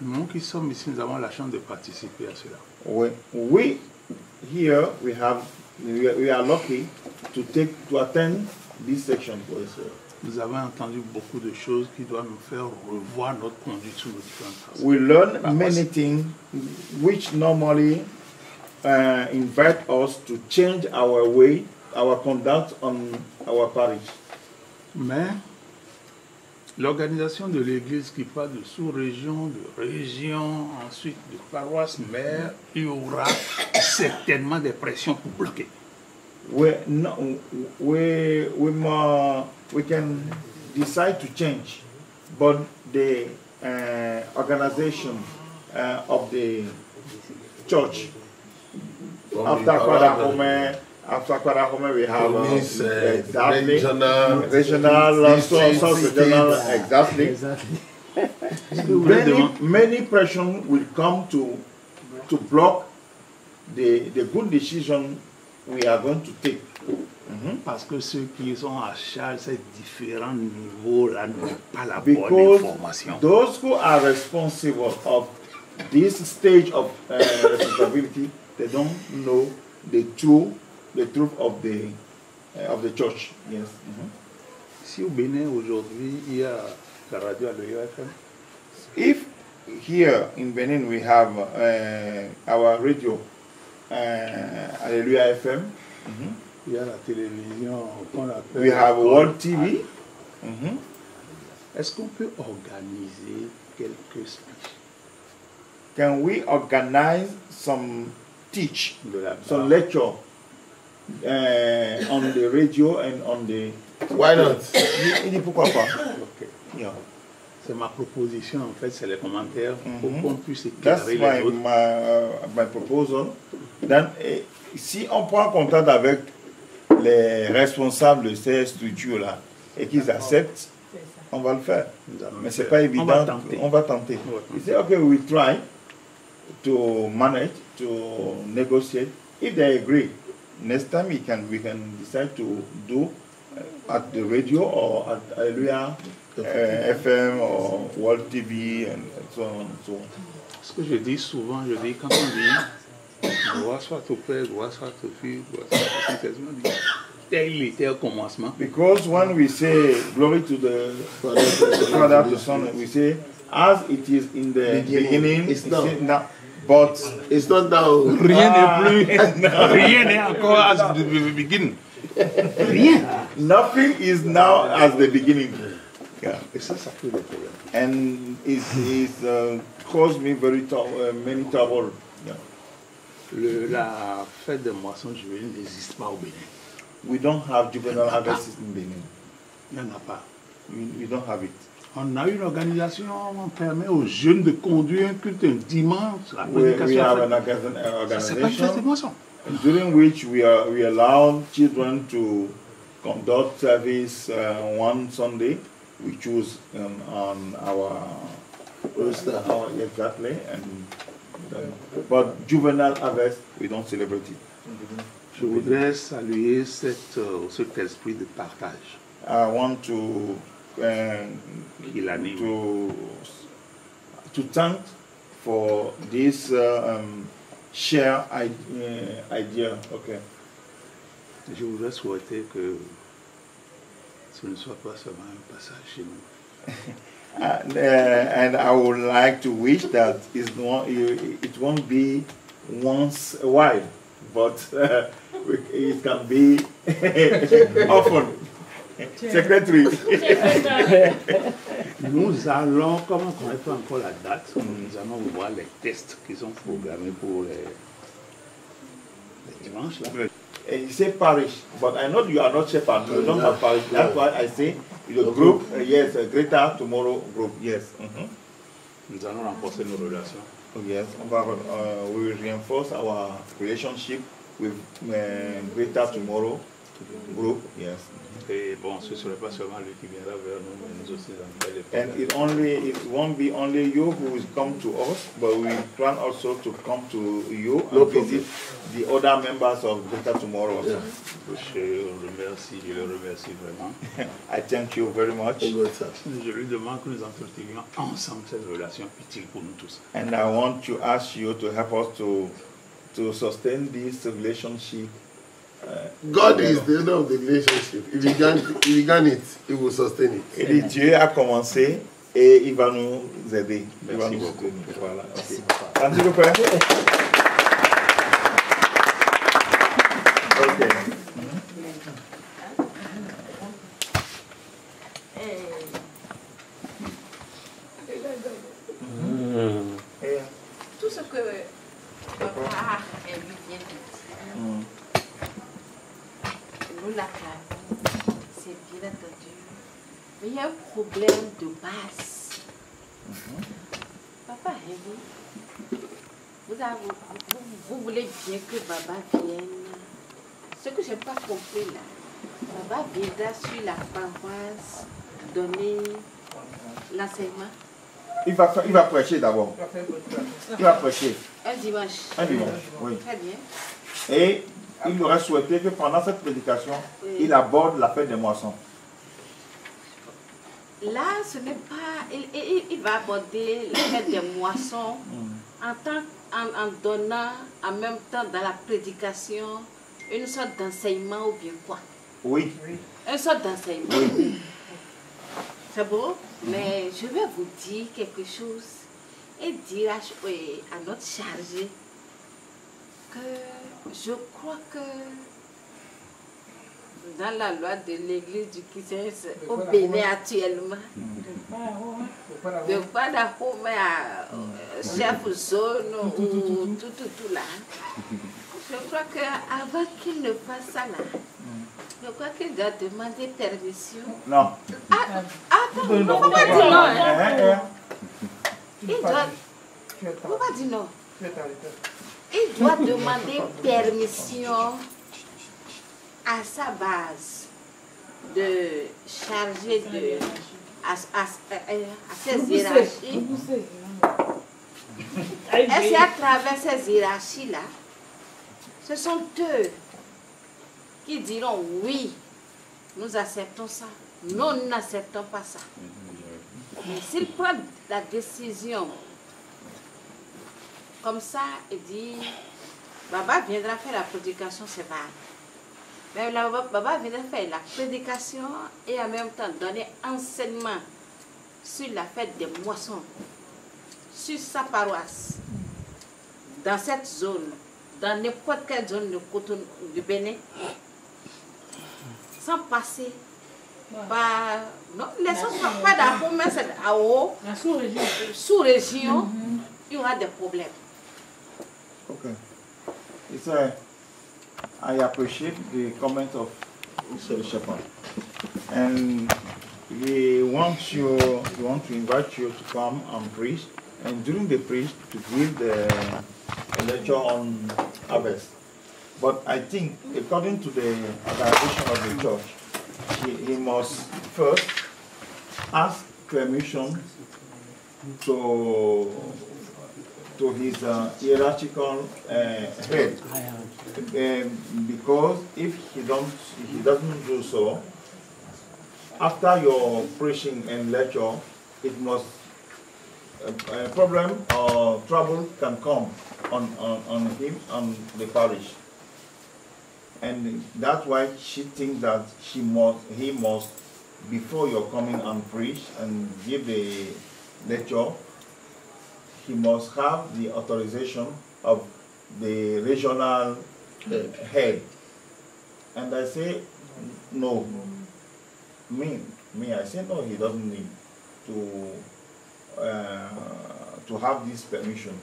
[SPEAKER 8] Nous qui sommes ici, nous avons la chance de participer à cela.
[SPEAKER 4] Oui, we here we are lucky to attend this section for us.
[SPEAKER 8] Nous avons entendu beaucoup de choses qui doivent nous faire revoir notre conduite sur nos différentes façons.
[SPEAKER 4] We learn many things which normally invite us to change our way, our conduct on our parish.
[SPEAKER 8] Mais l'organisation de l'Église qui parle de sous-région, de région, ensuite de paroisse mère, il y aura certainement des pressions pour bloquer.
[SPEAKER 4] We can decide to change, but the organization of the church after Kwadahome we have
[SPEAKER 3] regional,
[SPEAKER 4] regional,
[SPEAKER 3] district,
[SPEAKER 4] exactly. Many pressure will come to block the good decision we are going to take.
[SPEAKER 8] Parce que ceux qui sont à charge, ces différents niveaux-là n'ont pas la bonne
[SPEAKER 4] Because
[SPEAKER 8] information.
[SPEAKER 4] those who are responsible of this stage of responsibility, they don't know the truth of the church. Yes.
[SPEAKER 8] Si au Bénin aujourd'hui il y a la radio à l'UFM,
[SPEAKER 4] If here in Benin we have our radio, Alleluia FM,
[SPEAKER 8] il y a la télévision qu'on appelle.
[SPEAKER 4] we have World TV.
[SPEAKER 8] Est-ce qu'on peut organiser quelques speeches
[SPEAKER 4] Can we organize some teach,
[SPEAKER 8] de la
[SPEAKER 4] some lecture on the radio and on the...
[SPEAKER 3] Why not?
[SPEAKER 4] Il dit pourquoi pas.
[SPEAKER 8] Ok.
[SPEAKER 4] Yeah.
[SPEAKER 8] C'est ma proposition en fait, c'est les commentaires pour qu'on puisse
[SPEAKER 4] That's
[SPEAKER 8] éclairer les autres.
[SPEAKER 4] my proposal. Then, si on prend contact avec les responsables de ces structures-là et qu'ils acceptent, on va le faire. Mais c'est pas évident. On va tenter. You say, okay, we try to manage, to negotiate. If they agree, next time we can decide to do at the radio or at Alleluia FM or World TV and so on and so on.
[SPEAKER 8] Ce que je dis souvent, quand on dit gloire soit au Père, gloire soit au Fils, gloire soit au Saint-Esprit, on dit tel était au commencement.
[SPEAKER 4] Because when we say glory to the Father, the Son, we say as it is in the beginning,
[SPEAKER 3] it's now.
[SPEAKER 4] now. But
[SPEAKER 3] It's not now.
[SPEAKER 8] Rien n'est plus, rien n'est encore as the beginning. Rien.
[SPEAKER 4] nothing is now as the beginning. Yeah.
[SPEAKER 8] Et ça crée des problèmes.
[SPEAKER 4] And it caused me many trouble. Yeah.
[SPEAKER 8] La fête de moisson juvénile n'existe pas au Bénin.
[SPEAKER 4] We don't have juvenile harvest in Benin.
[SPEAKER 8] Il n'y en a pas.
[SPEAKER 4] We don't have it.
[SPEAKER 8] On a une organisation, on permet aux jeunes de conduire un culte un dimanche. La
[SPEAKER 4] We
[SPEAKER 8] prédication
[SPEAKER 4] have
[SPEAKER 8] est
[SPEAKER 4] an
[SPEAKER 8] faite. C'est pas une fête de
[SPEAKER 4] organization
[SPEAKER 8] moisson.
[SPEAKER 4] during which we allow children to conduct service one Sunday. We choose on our
[SPEAKER 3] Roster.
[SPEAKER 4] exactly, but juvenile harvest we don't celebrate it.
[SPEAKER 8] Je voudrais saluer cet esprit de partage
[SPEAKER 4] I want to
[SPEAKER 8] qui l'anime.
[SPEAKER 4] to thank for this share idea. Okay.
[SPEAKER 8] Je voudrais souhaiter que ce ne soit pas seulement un passage chez nous.
[SPEAKER 4] And I would like to wish that it won't be once a while, but it can be often. Secretary.
[SPEAKER 8] Nous allons, comme on ne connaît pas encore la date, nous allons voir les tests qui sont programmés pour les dimanches. Là.
[SPEAKER 4] You say parish, but I know you are not shepherd. You don't have parish. That's why I say the group. Yes, a greater tomorrow group. Yes.
[SPEAKER 8] Nous allons renforcer nos relations.
[SPEAKER 4] Yes. We will reinforce our relationship with greater tomorrow group. Yes.
[SPEAKER 8] Et bon, ce ne serait pas seulement lui qui viendra vers nous, mais nous aussi dans les
[SPEAKER 4] And it won't be only you who will come to us, but we plan also to come to you and visit the other members of Greater Tomorrow.
[SPEAKER 8] Je le remercie vraiment.
[SPEAKER 4] I thank you very much.
[SPEAKER 8] Je lui demande que nous entretenions ensemble cette relation utile pour nous tous.
[SPEAKER 4] And I want to ask you to help us to sustain this relationship.
[SPEAKER 3] God is the owner of the relationship. If he began it, he will sustain it.
[SPEAKER 4] Et Dieu a commencé et il va nous aider.
[SPEAKER 8] Merci beaucoup.
[SPEAKER 4] Voilà. Okay. Merci beaucoup. Okay.
[SPEAKER 7] Tout ce que papa vient de dire, nous l'acclamons, c'est bien entendu. Mais il y a un problème de base. Papa Henry, vous voulez bien que Baba vienne. Ce que je n'ai pas compris là, Baba viendra sur la paroisse donner l'enseignement.
[SPEAKER 4] Il va prêcher d'abord. Il va prêcher.
[SPEAKER 7] Un dimanche.
[SPEAKER 4] Un dimanche, oui.
[SPEAKER 7] Très bien.
[SPEAKER 4] Et il aurait souhaité que pendant cette prédication, il aborde la fête des moissons.
[SPEAKER 7] Là, ce n'est pas... Il va aborder la fête des moissons en donnant en même temps dans la prédication une sorte d'enseignement ou bien quoi?
[SPEAKER 4] Oui.
[SPEAKER 7] Une sorte d'enseignement.
[SPEAKER 4] Oui.
[SPEAKER 7] C'est beau, mais je vais vous dire quelque chose et dire à notre chargé que je crois que dans la loi de l'église du Christ au Bénin actuellement, de pas d'affaire à chef zone ou tout là, je crois qu'avant qu'il ne fasse ça là, je crois qu'il doit demander permission.
[SPEAKER 4] Non.
[SPEAKER 7] Attends, on ne va pas dire non. Hein? Il doit... On va dire non. Il doit demander permission à sa base de charger à ses hiérarchies. Et c'est à travers ces hiérarchies-là, ce sont eux qui diront oui, nous acceptons ça, non, nous n'acceptons pas ça. Mais s'ils prennent la décision comme ça et dit Baba viendra faire la prédication, c'est pas. Mais Baba viendra faire la prédication et en même temps donner enseignement sur la fête des moissons, sur sa paroisse, dans cette zone, dans n'importe quelle zone du Bénin, sans passer par... Non, les gens ne sont pas d'accord, mais c'est à haut. La sous-région, il y aura des problèmes.
[SPEAKER 4] Okay. I appreciate the comment of Mr. Shepherd. And we want to invite you to come and preach, and during the preach to give the lecture on harvest. But I think, according to the organization of the church, he must first ask permission to his hierarchical head, because if he doesn't do so, after your preaching and lecture, it must a problem or trouble can come on him, on the parish. And that's why she thinks that he must, before you're coming and preach and give the lecture, he must have the authorization of the regional head. And I say, no. Me, I say, no, he doesn't need to have this permission.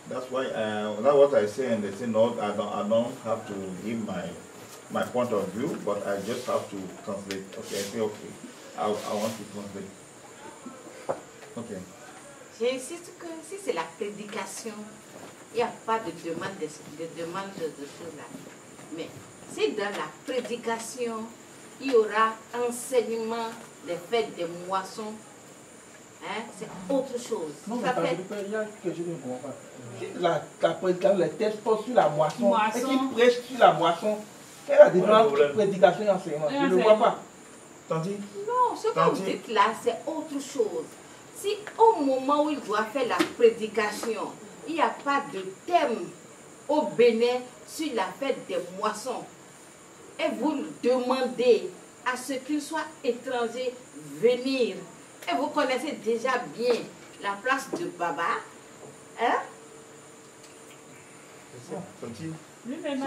[SPEAKER 4] That's why, that's what I say, and they say, no, I don't have to give my point of view, but I just have to translate. Okay, I say, okay, I want to translate. Okay.
[SPEAKER 7] J'insiste que si c'est la prédication, il n'y a pas de demande de choses là. Mais si dans la prédication, il y aura enseignement des fêtes des moissons, hein, c'est autre chose.
[SPEAKER 5] Non, il y a quelque chose que je ne comprends pas. La prédication, les textes portent sur la moisson. Et qui prêche sur la moisson, quelle est la différence entre prédication et enseignement? Je ne vois pas.
[SPEAKER 4] Tandis?
[SPEAKER 7] Non, ce que vous dites là, c'est autre chose. Si au moment où il doit faire la prédication, il n'y a pas de thème au Bénin sur la fête des moissons, et vous demandez à ce qu'il soit étranger venir, et vous connaissez déjà bien la place de Baba, hein?
[SPEAKER 9] Lui-même a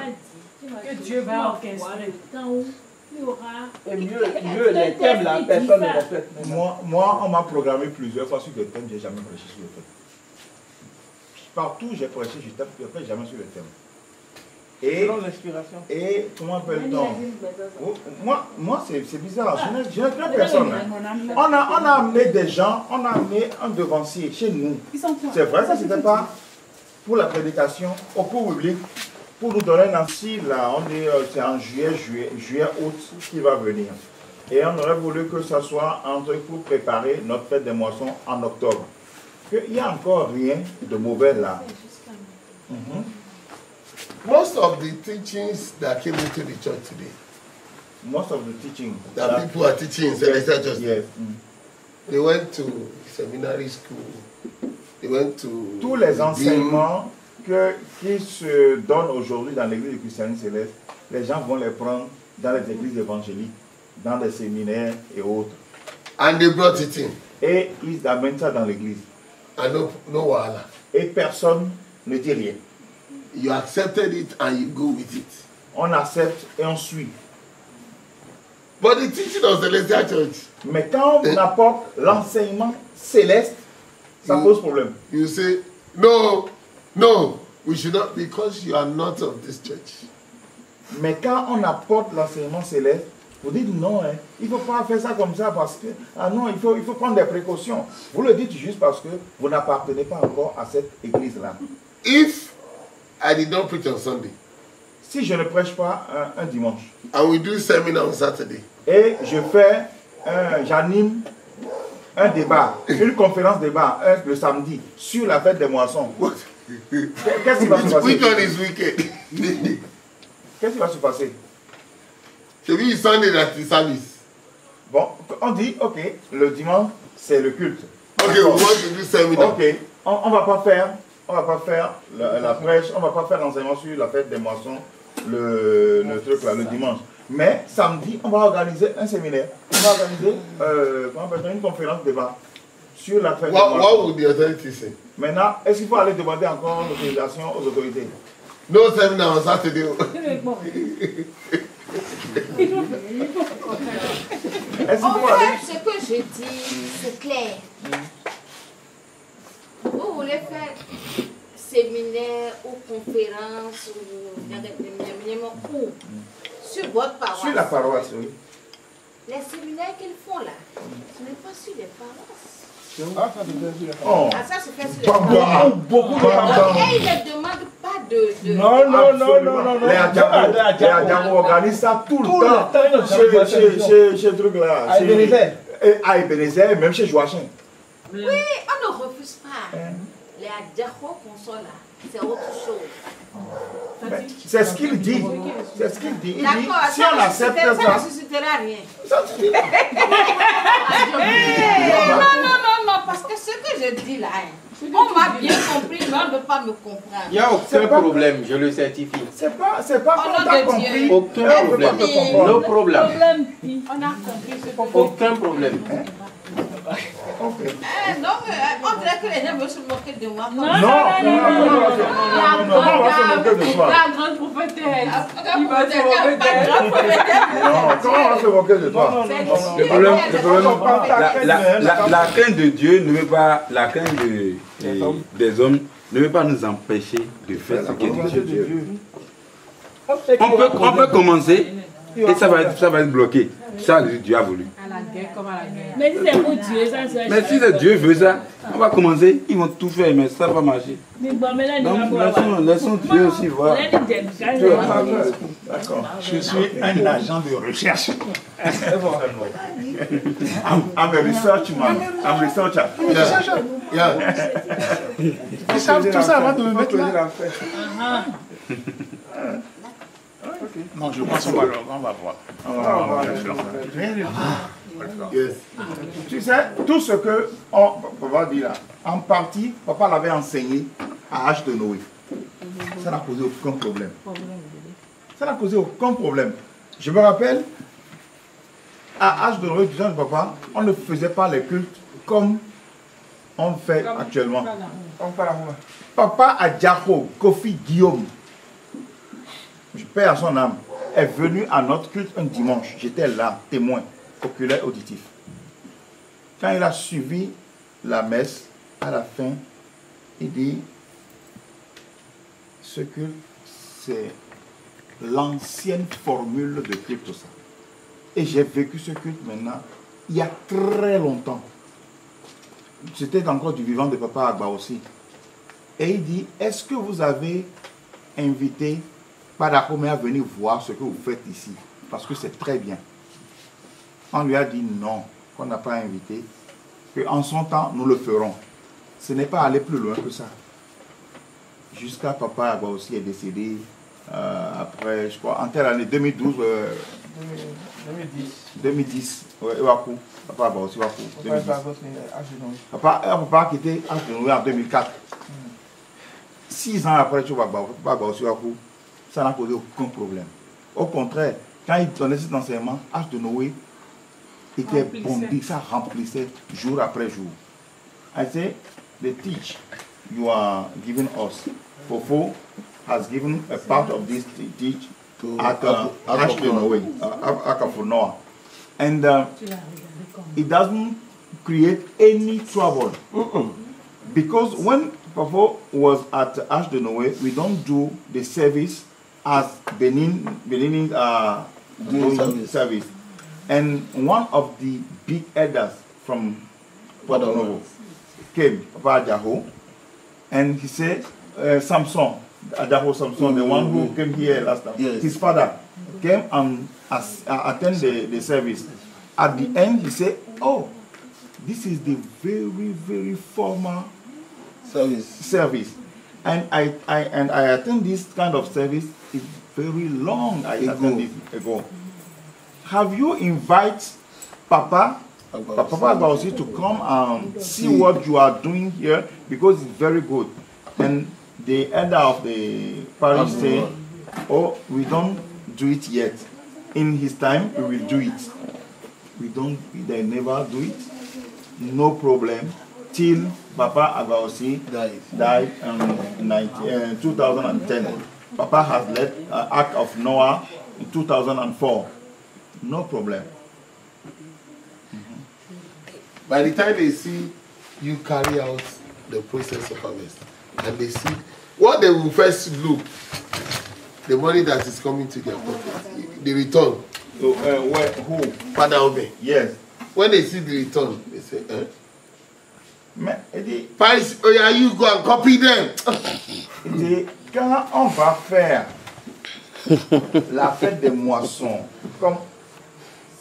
[SPEAKER 9] dit que Dieu va orchestrer le temps où il y aura...
[SPEAKER 5] Et mieux les thèmes, la personne ne respecte.
[SPEAKER 4] Moi, on m'a programmé plusieurs fois sur le thème, je n'ai jamais prêché sur le thème. Partout, j'ai prêché sur le thème, je ne prêche jamais sur le thème.
[SPEAKER 5] Selon l'inspiration.
[SPEAKER 4] Et comment appelle-t-on? Moi c'est bizarre, je n'ai plus personne. On a amené des gens, on a amené un devancier chez nous. C'est vrai, ça c'était pas pour la prédication au public, pour nous donner un ainsi, là, on dit c'est en juillet, août qui va venir. Et on aurait voulu que ça soit un truc pour préparer notre fête des moissons en octobre. Il n'y a encore rien de mauvais là.
[SPEAKER 3] Most of the teachings that came into the church today,
[SPEAKER 4] Most of the teaching
[SPEAKER 3] that people are teaching in Celestial Church,
[SPEAKER 4] yes.
[SPEAKER 3] they went to seminary school, they went to...
[SPEAKER 4] Tous les enseignements qui se donnent aujourd'hui dans l'église du christianisme céleste, les gens vont les prendre dans les églises évangéliques, dans des séminaires et autres.
[SPEAKER 3] And they brought it in.
[SPEAKER 4] Et ils amènent ça dans l'église.
[SPEAKER 3] And no wahala.
[SPEAKER 4] Et personne ne dit rien.
[SPEAKER 3] You accepted it and you go with it.
[SPEAKER 4] On accepte et on suit.
[SPEAKER 3] But the teaching of Celestial Church,
[SPEAKER 4] Mais quand on apporte l'enseignement céleste, ça pose problème.
[SPEAKER 3] you say, no, no, we should not, because you are not of this church.
[SPEAKER 4] Mais quand on apporte l'enseignement céleste, vous dites non, hein, il ne faut pas faire ça comme ça parce que, ah non, il faut prendre des précautions. Vous le dites juste parce que vous n'appartenez pas encore à cette église-là.
[SPEAKER 3] If I did not preach on Sunday,
[SPEAKER 4] Si je ne prêche pas un dimanche,
[SPEAKER 3] and we do seminar on Saturday,
[SPEAKER 4] et j'anime un débat, une conférence débat le samedi sur la fête des moissons, qu'est-ce qui va se passer?
[SPEAKER 3] which one is wicked?
[SPEAKER 4] Qu'est-ce qui va se passer?
[SPEAKER 3] Maybe it's Sunday that is service.
[SPEAKER 4] Bon, on dit, ok, le dimanche, c'est le culte.
[SPEAKER 3] Okay, we want to do seminar.
[SPEAKER 4] Ok, on va pas faire la prêche, on va pas faire l'enseignement sur la fête des moissons, le truc là, le dimanche. Mais samedi, on va organiser un séminaire, on va organiser une conférence débat sur la fête des moissons.
[SPEAKER 3] What would the authority say?
[SPEAKER 4] Maintenant, est-ce qu'il faut aller demander encore l'autorisation aux autorités?
[SPEAKER 3] No seminar on Saturday.
[SPEAKER 7] En fait, ce que je dis, c'est clair. Vous voulez faire séminaire ou conférence ou où? Sur votre paroisse.
[SPEAKER 4] Sur la paroisse, oui.
[SPEAKER 7] Les séminaires qu'ils font là, ce n'est pas sur les paroisses.
[SPEAKER 4] Oh.
[SPEAKER 7] Ah, ça se fait sur les paroisses.
[SPEAKER 4] Beaucoup de paroisses.
[SPEAKER 7] Et ils ne demandent pas de...
[SPEAKER 4] Non. Les Adjamo organisent ça tout le temps. Chez truc là. À Ebenezer, même chez Joachim.
[SPEAKER 7] Oui, on ne refuse pas. Les Adjamo qu'on soit là, c'est autre chose.
[SPEAKER 4] C'est ce qu'il dit. C'est ce qu'il dit. Il dit,
[SPEAKER 7] D'accord,
[SPEAKER 4] si on accepte ça,
[SPEAKER 7] ça ne suscitera rien.
[SPEAKER 4] ça suffit.
[SPEAKER 7] Non, parce que ce que je dis là, on m'a bien compris, mais on ne veut pas me comprendre.
[SPEAKER 1] Il n'y a aucun problème, je le certifie.
[SPEAKER 4] C'est pas qu'on
[SPEAKER 7] nom
[SPEAKER 4] t'a
[SPEAKER 7] de
[SPEAKER 4] compris.
[SPEAKER 7] Dieu.
[SPEAKER 1] Aucun problème. No problème.
[SPEAKER 7] On a compris ce que
[SPEAKER 1] Aucun problème.
[SPEAKER 7] donc, on dirait que les gens veulent se moquer de moi.
[SPEAKER 4] Non, on va se moquer de toi.
[SPEAKER 9] La grande prophétesse.
[SPEAKER 7] Il va se moquer de moi.
[SPEAKER 4] Non, comment on va se moquer de toi?
[SPEAKER 10] La crainte de Dieu ne veut pas, la crainte des hommes ne veut pas nous empêcher de faire ce que Dieu dit. On peut commencer et ça va être bloqué. Ça, Dieu a voulu.
[SPEAKER 9] À la guerre comme à la guerre. Mais si c'est pour Dieu, ça c'est...
[SPEAKER 10] Mais si Dieu veut ça, on va commencer, ils vont tout faire, mais ça va marcher. Donc laissons Dieu aussi voir.
[SPEAKER 4] D'accord.
[SPEAKER 8] Je suis un agent de recherche.
[SPEAKER 4] I'm a research man. I'm a researcher.
[SPEAKER 8] Ils savent tout ça avant de me mettre là. Non, je pense qu'on va voir.
[SPEAKER 4] Yes. Tu sais, tout ce que papa dit là, en partie, papa l'avait enseigné à H de Noé. Ça n'a posé aucun problème. Ça n'a posé aucun problème. Je me rappelle, à H de Noé, du temps de papa, on ne faisait pas les cultes comme on fait actuellement. Papa Adjako, Kofi Guillaume, je paie à son âme, est venu à notre culte un dimanche. J'étais là, témoin, oculaire auditif. Quand il a suivi la messe, à la fin, il dit, ce culte, c'est l'ancienne formule de culte, ça. Et j'ai vécu ce culte maintenant, il y a très longtemps. C'était encore du vivant de papa Agba aussi. Et il dit, est-ce que vous avez invité Padakome à venir voir ce que vous faites ici? Parce que c'est très bien. On lui a dit non, qu'on n'a pas invité, qu'en son temps, nous le ferons. Ce n'est pas aller plus loin que ça. Jusqu'à Papa Agba aussi est décédé après, je crois, en telle année 2012. 2010, Ewaku. Papa Agba aussi, Ewaku. Papa qui était en 2004. 6 ans après, Papa Agba aussi, Ewaku. Ça n'a posé aucun problème. Au contraire, quand il donnait cet enseignement, H de Noé était bondé, ça remplissait jour après jour. I say, the teach you are giving us, Fofo has given a part of this teach to Ark of Noah. And it doesn't create any trouble. Because when Fofo was at Ark de Noé, we don't do the service as Benin doing service. And one of the big elders from Porto came, Papa Ajaho, and he said, Samson, the one who came here last time, his father came and attended the service. At the end, he said, oh, this is the very, very formal service. And I attend this kind of service. It's very long. I attended it ago. Have you invited Papa Agba to come and see what you are doing here? Because it's very good. And the elder of the parish said, oh, we don't do it yet. In his time, we will do it. They never do it. No problem. Till Papa Agba died in 2010. Papa has led Ark of Noah in 2004. No problem.
[SPEAKER 3] By the time they see you carry out the process of harvest, and they see what they will first look, the money that is coming to their pocket, the return.
[SPEAKER 4] So, who?
[SPEAKER 3] Father Obe.
[SPEAKER 4] Yes.
[SPEAKER 3] When they see the return, they say, Paris, oh yeah, you go and copy them.
[SPEAKER 4] Quand on va faire la fête des moissons, comme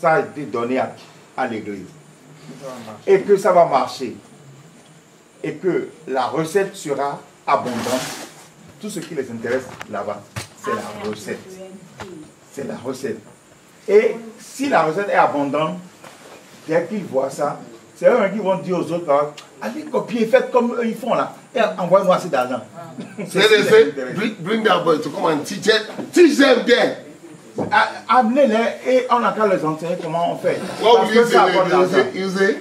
[SPEAKER 4] ça a été donné à l'église, et que ça va marcher, et que la recette sera abondante, tout ce qui les intéresse là-bas, c'est la recette. C'est la recette. Et si la recette est abondante, dès qu'ils voient ça, c'est eux qui vont dire aux autres, allez copier, faites comme eux ils font là, et envoyez-moi assez d'argent.
[SPEAKER 3] Bring that boy to come and teach them there.
[SPEAKER 4] Amenez-les et on a qu'à les enseigner comment on fait.
[SPEAKER 3] What will you say? You say,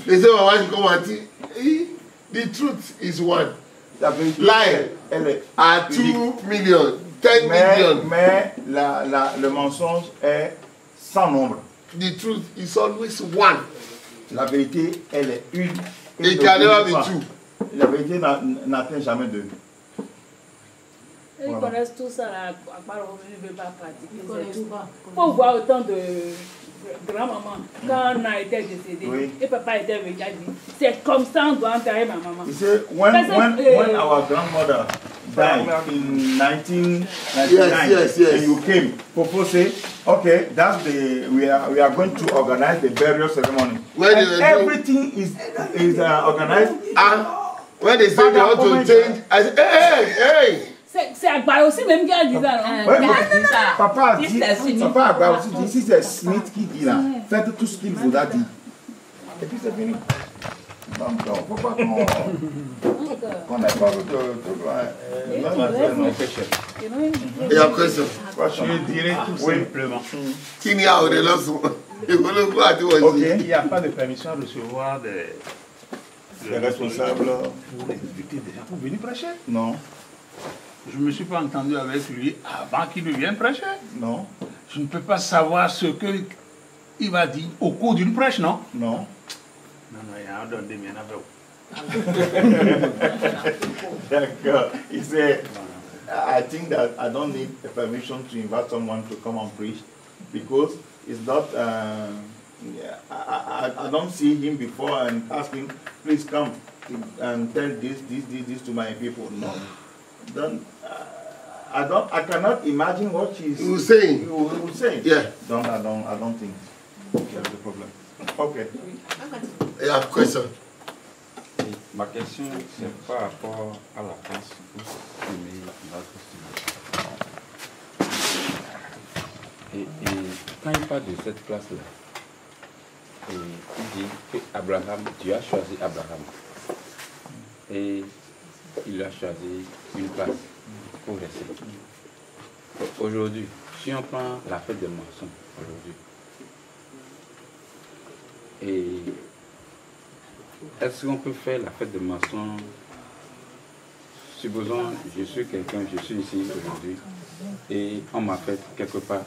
[SPEAKER 3] they say, why you come and teach? The truth is one. Lie are 2 million, 10 million.
[SPEAKER 4] Mais le mensonge est sans nombre.
[SPEAKER 3] The truth is always one.
[SPEAKER 4] La vérité, elle est une.
[SPEAKER 3] It can never be two.
[SPEAKER 4] La vérité n'atteint jamais deux.
[SPEAKER 9] Ils connaissent tout ça, à part ne veulent pas pratiquer. Il faut voir autant de grand-maman. Quand on a été décédé, et papa était venu, il a dit, c'est comme ça on doit enterrer ma maman.
[SPEAKER 4] You see, when our grandmother died in 1999, and you came, Popo said, okay, that's we are going to organize the burial ceremony. And everything is organized. And
[SPEAKER 3] when they say they want to change, I say, hey!
[SPEAKER 9] C'est Agba aussi même qui a dit ça, non?
[SPEAKER 4] Papa Agba aussi dit, si c'est Smith qui dit là, faites tout ce qu'il vous a dit. Et puis c'est fini. Donc, faut pas qu'on n'ait pas
[SPEAKER 3] Il y a question.
[SPEAKER 8] Je dirais tout simplement
[SPEAKER 3] qu'il n'y a pas de leçon.
[SPEAKER 8] Il n'y a pas de permission à recevoir des
[SPEAKER 4] responsables
[SPEAKER 8] pour exécuter des gens pour venir prêcher.
[SPEAKER 4] Non.
[SPEAKER 8] Je ne me suis pas entendu avec lui avant qu'il ne vienne prêcher.
[SPEAKER 4] Non.
[SPEAKER 8] Je ne peux pas savoir ce qu'il va dire au cours d'une prêche, non?
[SPEAKER 4] Non.
[SPEAKER 8] Non, il y a un don de mien
[SPEAKER 4] D'accord. He said, I think that I don't need a permission to invite someone to come and preach because it's not, I don't see him before and ask him, please come and tell this to my people. No. I cannot imagine what he's saying.
[SPEAKER 3] Yeah.
[SPEAKER 4] I don't think. There's a problem. Okay.
[SPEAKER 3] You have a question?
[SPEAKER 10] Ma question, c'est par rapport à la place où s'exprimer notre Seigneur. Et quand il parle de cette place-là, il dit que Abraham, Dieu a choisi Abraham. Et il a choisi une place pour rester. Aujourd'hui, si on prend la fête des moissons, aujourd'hui, et est-ce qu'on peut faire la fête de maçon? Supposons, je suis quelqu'un, je suis ici aujourd'hui, et on m'a fait quelque part,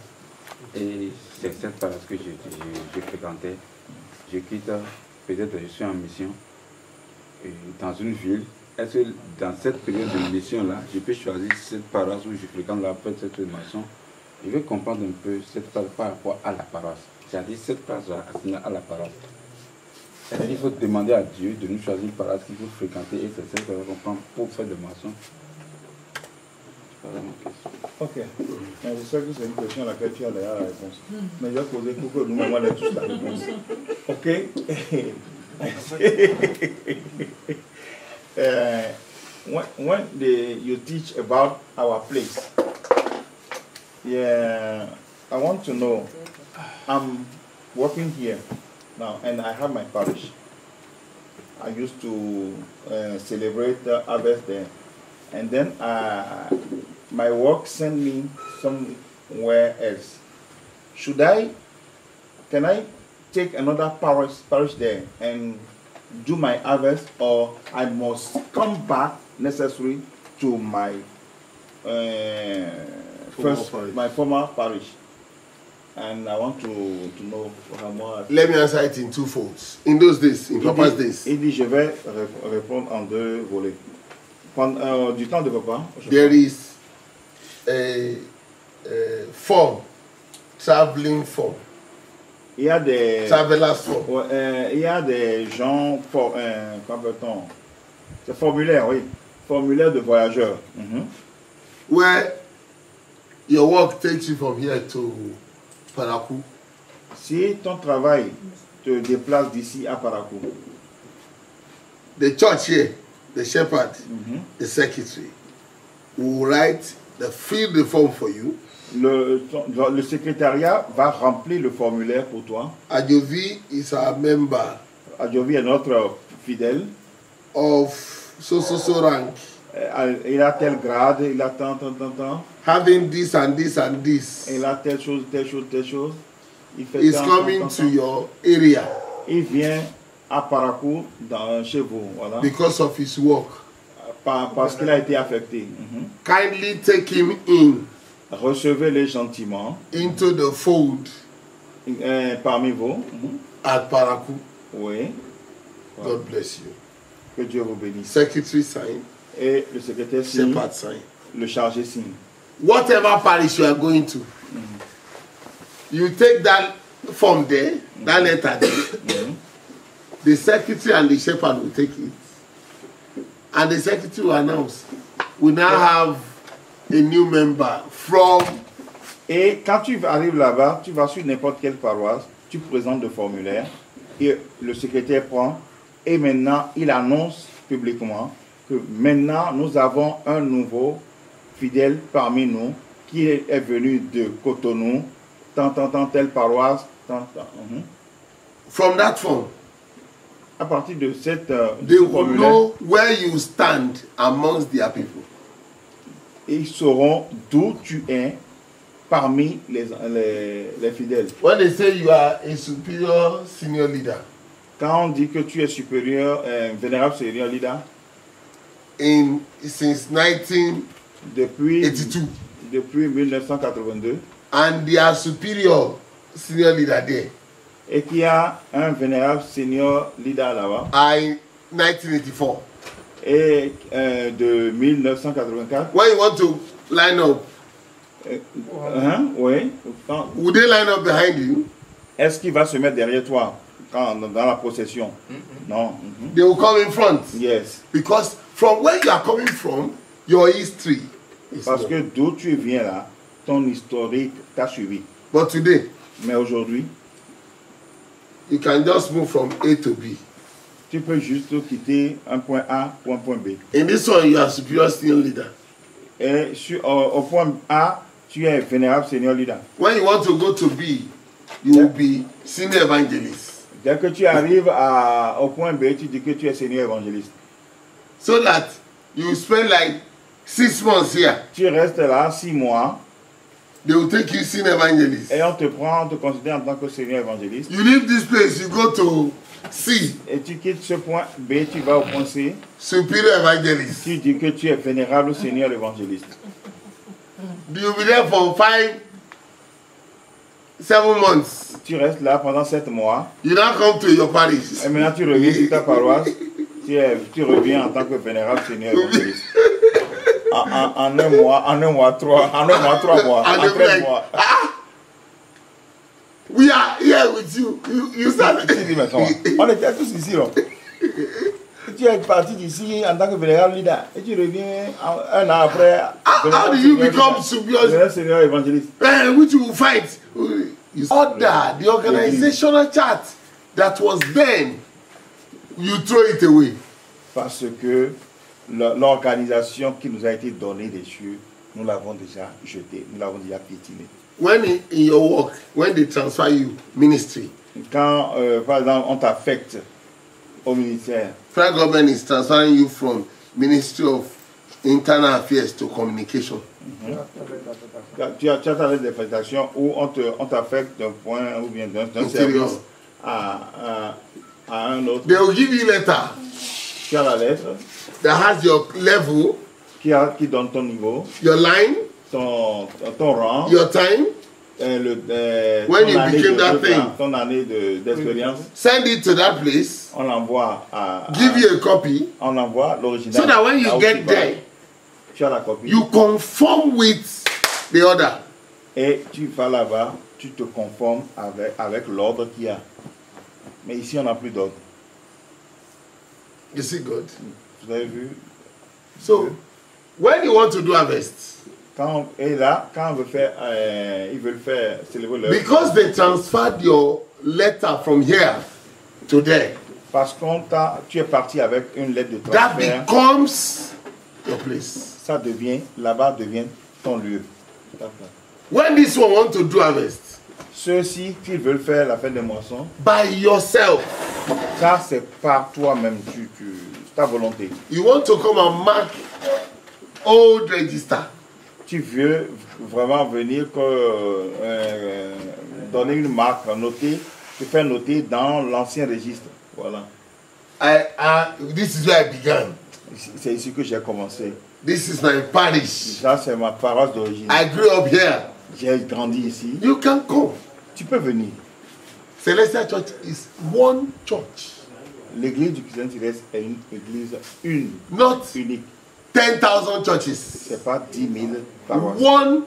[SPEAKER 10] et c'est cette paroisse que je fréquentais. Je quitte, peut-être je suis en mission dans une ville. Est-ce que dans cette période de mission-là, je peux choisir cette paroisse où je fréquente la fête de cette maçon? Je veux comprendre un peu cette paroisse par rapport à la paroisse. C'est-à-dire cette paroisse-là assignée à la paroisse. Est-ce qu'il faut demander à Dieu de nous choisir une paroisse qu'il faut fréquenter et c'est celle qu'on prend pour faire de maçon? Voilà ma question.
[SPEAKER 4] Ok. Mais je sais que c'est une question à laquelle tu as déjà la réponse. Mais je vais poser pour que nous-mêmes on ait tous la réponse. Ok. When you teach about our place, yeah, I want to know. I'm working here now, and I have my parish. I used to celebrate the harvest there, and then my work sent me somewhere else. Can I take another parish there and do my harvest, or I must come back necessary to my former parish? And I want to know how more.
[SPEAKER 3] Let me answer it in two folds. In those days, in Papa's days.
[SPEAKER 4] Il dit, je vais répondre en deux volets. Du temps de Papa.
[SPEAKER 3] There is a form, traveling form.
[SPEAKER 4] Il y a des
[SPEAKER 3] travelers form.
[SPEAKER 4] Il y a des gens, c'est formulaire, oui, formulaire de voyageurs.
[SPEAKER 3] Where your work takes you from here to Parakou.
[SPEAKER 4] Si ton travail te déplace d'ici à Parakou.
[SPEAKER 3] The church here, the shepherd, the secretary, will write fill the form for you.
[SPEAKER 4] Le secrétariat va remplir le formulaire pour toi.
[SPEAKER 3] Adjovi is a member.
[SPEAKER 4] Adjovi est notre fidèle.
[SPEAKER 3] Of so rank.
[SPEAKER 4] Il a tel grade, il a tant.
[SPEAKER 3] Having this and this and this.
[SPEAKER 4] Il a telle chose. Il fait
[SPEAKER 3] He's coming to your area.
[SPEAKER 4] Il vient à Parakou, chez vous, voilà.
[SPEAKER 3] Because of his work.
[SPEAKER 4] Parce qu'il a été affecté.
[SPEAKER 3] Kindly take him in.
[SPEAKER 4] Recevez-les gentiment.
[SPEAKER 3] Into the fold.
[SPEAKER 4] Parmi vous.
[SPEAKER 3] At Parakou.
[SPEAKER 4] Oui.
[SPEAKER 3] God bless you.
[SPEAKER 4] Que Dieu vous bénisse.
[SPEAKER 3] Secretary sign.
[SPEAKER 4] Et le secrétaire signe.
[SPEAKER 3] Shepherd sign.
[SPEAKER 4] Le chargé signe.
[SPEAKER 3] Whatever parish you are going to, you take that form there, that letter there. The secretary and the shepherd will take it. And the secretary will announce, we now have a new member from...
[SPEAKER 4] Et quand tu arrives là-bas, tu vas sur n'importe quelle paroisse, tu présentes le formulaire, et le secrétaire prend, et maintenant il annonce publiquement que maintenant nous avons un nouveau fidèle parmi nous qui est venu de Cotonou, tant, telle paroisse, tant.
[SPEAKER 3] From that form,
[SPEAKER 4] à partir de cette
[SPEAKER 3] they will know where you stand amongst their people.
[SPEAKER 4] Ils sauront d'où tu es parmi les fidèles.
[SPEAKER 3] When they say you are a superior senior leader,
[SPEAKER 4] quand on dit que tu es supérieur, vénérable senior leader,
[SPEAKER 3] since 1982,
[SPEAKER 4] depuis 1982,
[SPEAKER 3] and they are superior senior leader there,
[SPEAKER 4] et qu'il y a un vénérable senior leader là-bas,
[SPEAKER 3] in 1984,
[SPEAKER 4] et de 1984,
[SPEAKER 3] when you want to line up,
[SPEAKER 4] oui,
[SPEAKER 3] would they line up behind you?
[SPEAKER 4] Est-ce qu'il va se mettre derrière toi dans la procession? Non.
[SPEAKER 3] They will come in front.
[SPEAKER 4] Yes.
[SPEAKER 3] Because from where you are coming from, your history is
[SPEAKER 4] parce que d'où tu viens là, ton historique t'a suivi.
[SPEAKER 3] But today,
[SPEAKER 4] mais aujourd'hui,
[SPEAKER 3] you can just move from A to B.
[SPEAKER 4] Tu peux juste quitter un point A pour un point B.
[SPEAKER 3] In this one, you are superior senior leader.
[SPEAKER 4] Et au point A, tu es vénérable senior leader.
[SPEAKER 3] When you want to go to B, you will be senior evangelist.
[SPEAKER 4] Dès que tu arrives au point B, tu dis que tu es senior évangéliste.
[SPEAKER 3] So that you spend like 6 months here.
[SPEAKER 4] Tu restes là 6 mois.
[SPEAKER 3] They will take you senior evangelist.
[SPEAKER 4] Et on te considère en tant que senior évangéliste.
[SPEAKER 3] You leave this place, you go to C.
[SPEAKER 4] Et tu quittes ce point B, tu vas au point C.
[SPEAKER 3] Superior evangelist.
[SPEAKER 4] Tu dis que tu es vénérable senior évangéliste.
[SPEAKER 3] You'll be there for 7 months.
[SPEAKER 4] Tu restes là pendant 7 mois.
[SPEAKER 3] You now come to your parish.
[SPEAKER 4] Et maintenant tu reviens sur ta paroisse. Tu reviens en tant que vénérable senior évangéliste. En un mois, 3 mois, en 13 mois.
[SPEAKER 3] We are here with you. You start.
[SPEAKER 4] On était tous ici, là. Tu es parti d'ici en tant que vénérable leader et tu reviens un an après.
[SPEAKER 3] How do you become superior
[SPEAKER 4] senior évangéliste?
[SPEAKER 3] Which you will fight. Order, the organizational chart that was then, you throw it away.
[SPEAKER 4] Parce que l'organisation qui nous a été donnée des cieux, nous l'avons déjà jetée, nous l'avons déjà piétinée.
[SPEAKER 3] When in your work, when they transfer you ministry,
[SPEAKER 4] quand par exemple on t'affecte au ministère,
[SPEAKER 3] federal government is transferring you from Ministry of Internal Affairs to Communication.
[SPEAKER 4] Tu as ta lettre d'affectation où on t'affecte d'un point ou bien d'un service à un autre.
[SPEAKER 3] They will give you a letter.
[SPEAKER 4] Tu as la lettre
[SPEAKER 3] that has your level,
[SPEAKER 4] qui donne ton niveau,
[SPEAKER 3] your line,
[SPEAKER 4] ton rang,
[SPEAKER 3] your time, when you became that thing,
[SPEAKER 4] ton année d'expérience.
[SPEAKER 3] Send it to that place.
[SPEAKER 4] On l'envoie à
[SPEAKER 3] give you a copy.
[SPEAKER 4] On l'envoie l'original.
[SPEAKER 3] So that when you get there,
[SPEAKER 4] tu as la copie.
[SPEAKER 3] You conform with the order.
[SPEAKER 4] Et tu vas là-bas, tu te conformes avec l'ordre qu'il y a. Mais ici, on n'a plus d'ordre.
[SPEAKER 3] You see God?
[SPEAKER 4] Vous avez vu?
[SPEAKER 3] So, when you want to do harvest,
[SPEAKER 4] et là, quand on veut faire, ils veulent faire célébrer leur...
[SPEAKER 3] Because they transferred your letter from here to there.
[SPEAKER 4] Parce que tu es parti avec une lettre de transfert.
[SPEAKER 3] That becomes your place.
[SPEAKER 4] Ça devient, là-bas devient ton lieu.
[SPEAKER 3] When this one want to do harvest,
[SPEAKER 4] ceux-ci qui veulent faire la fête des moissons,
[SPEAKER 3] by yourself.
[SPEAKER 4] Ça c'est par toi-même, ta volonté.
[SPEAKER 3] You want to come and mark old register.
[SPEAKER 4] Tu veux vraiment venir donner une marque, noter, te faire noter dans l'ancien registre. Voilà.
[SPEAKER 3] This is where I began.
[SPEAKER 4] C'est ici que j'ai commencé.
[SPEAKER 3] This is my parish.
[SPEAKER 4] Ça c'est ma paroisse d'origine.
[SPEAKER 3] I grew up here.
[SPEAKER 4] J'ai grandi ici.
[SPEAKER 3] You can come.
[SPEAKER 4] Tu peux venir.
[SPEAKER 3] Celestial Church is one church.
[SPEAKER 4] L'église du Christian Céleste est une église
[SPEAKER 3] not
[SPEAKER 4] unique.
[SPEAKER 3] 10,000 churches.
[SPEAKER 4] C'est pas 10 000 paroisses.
[SPEAKER 3] One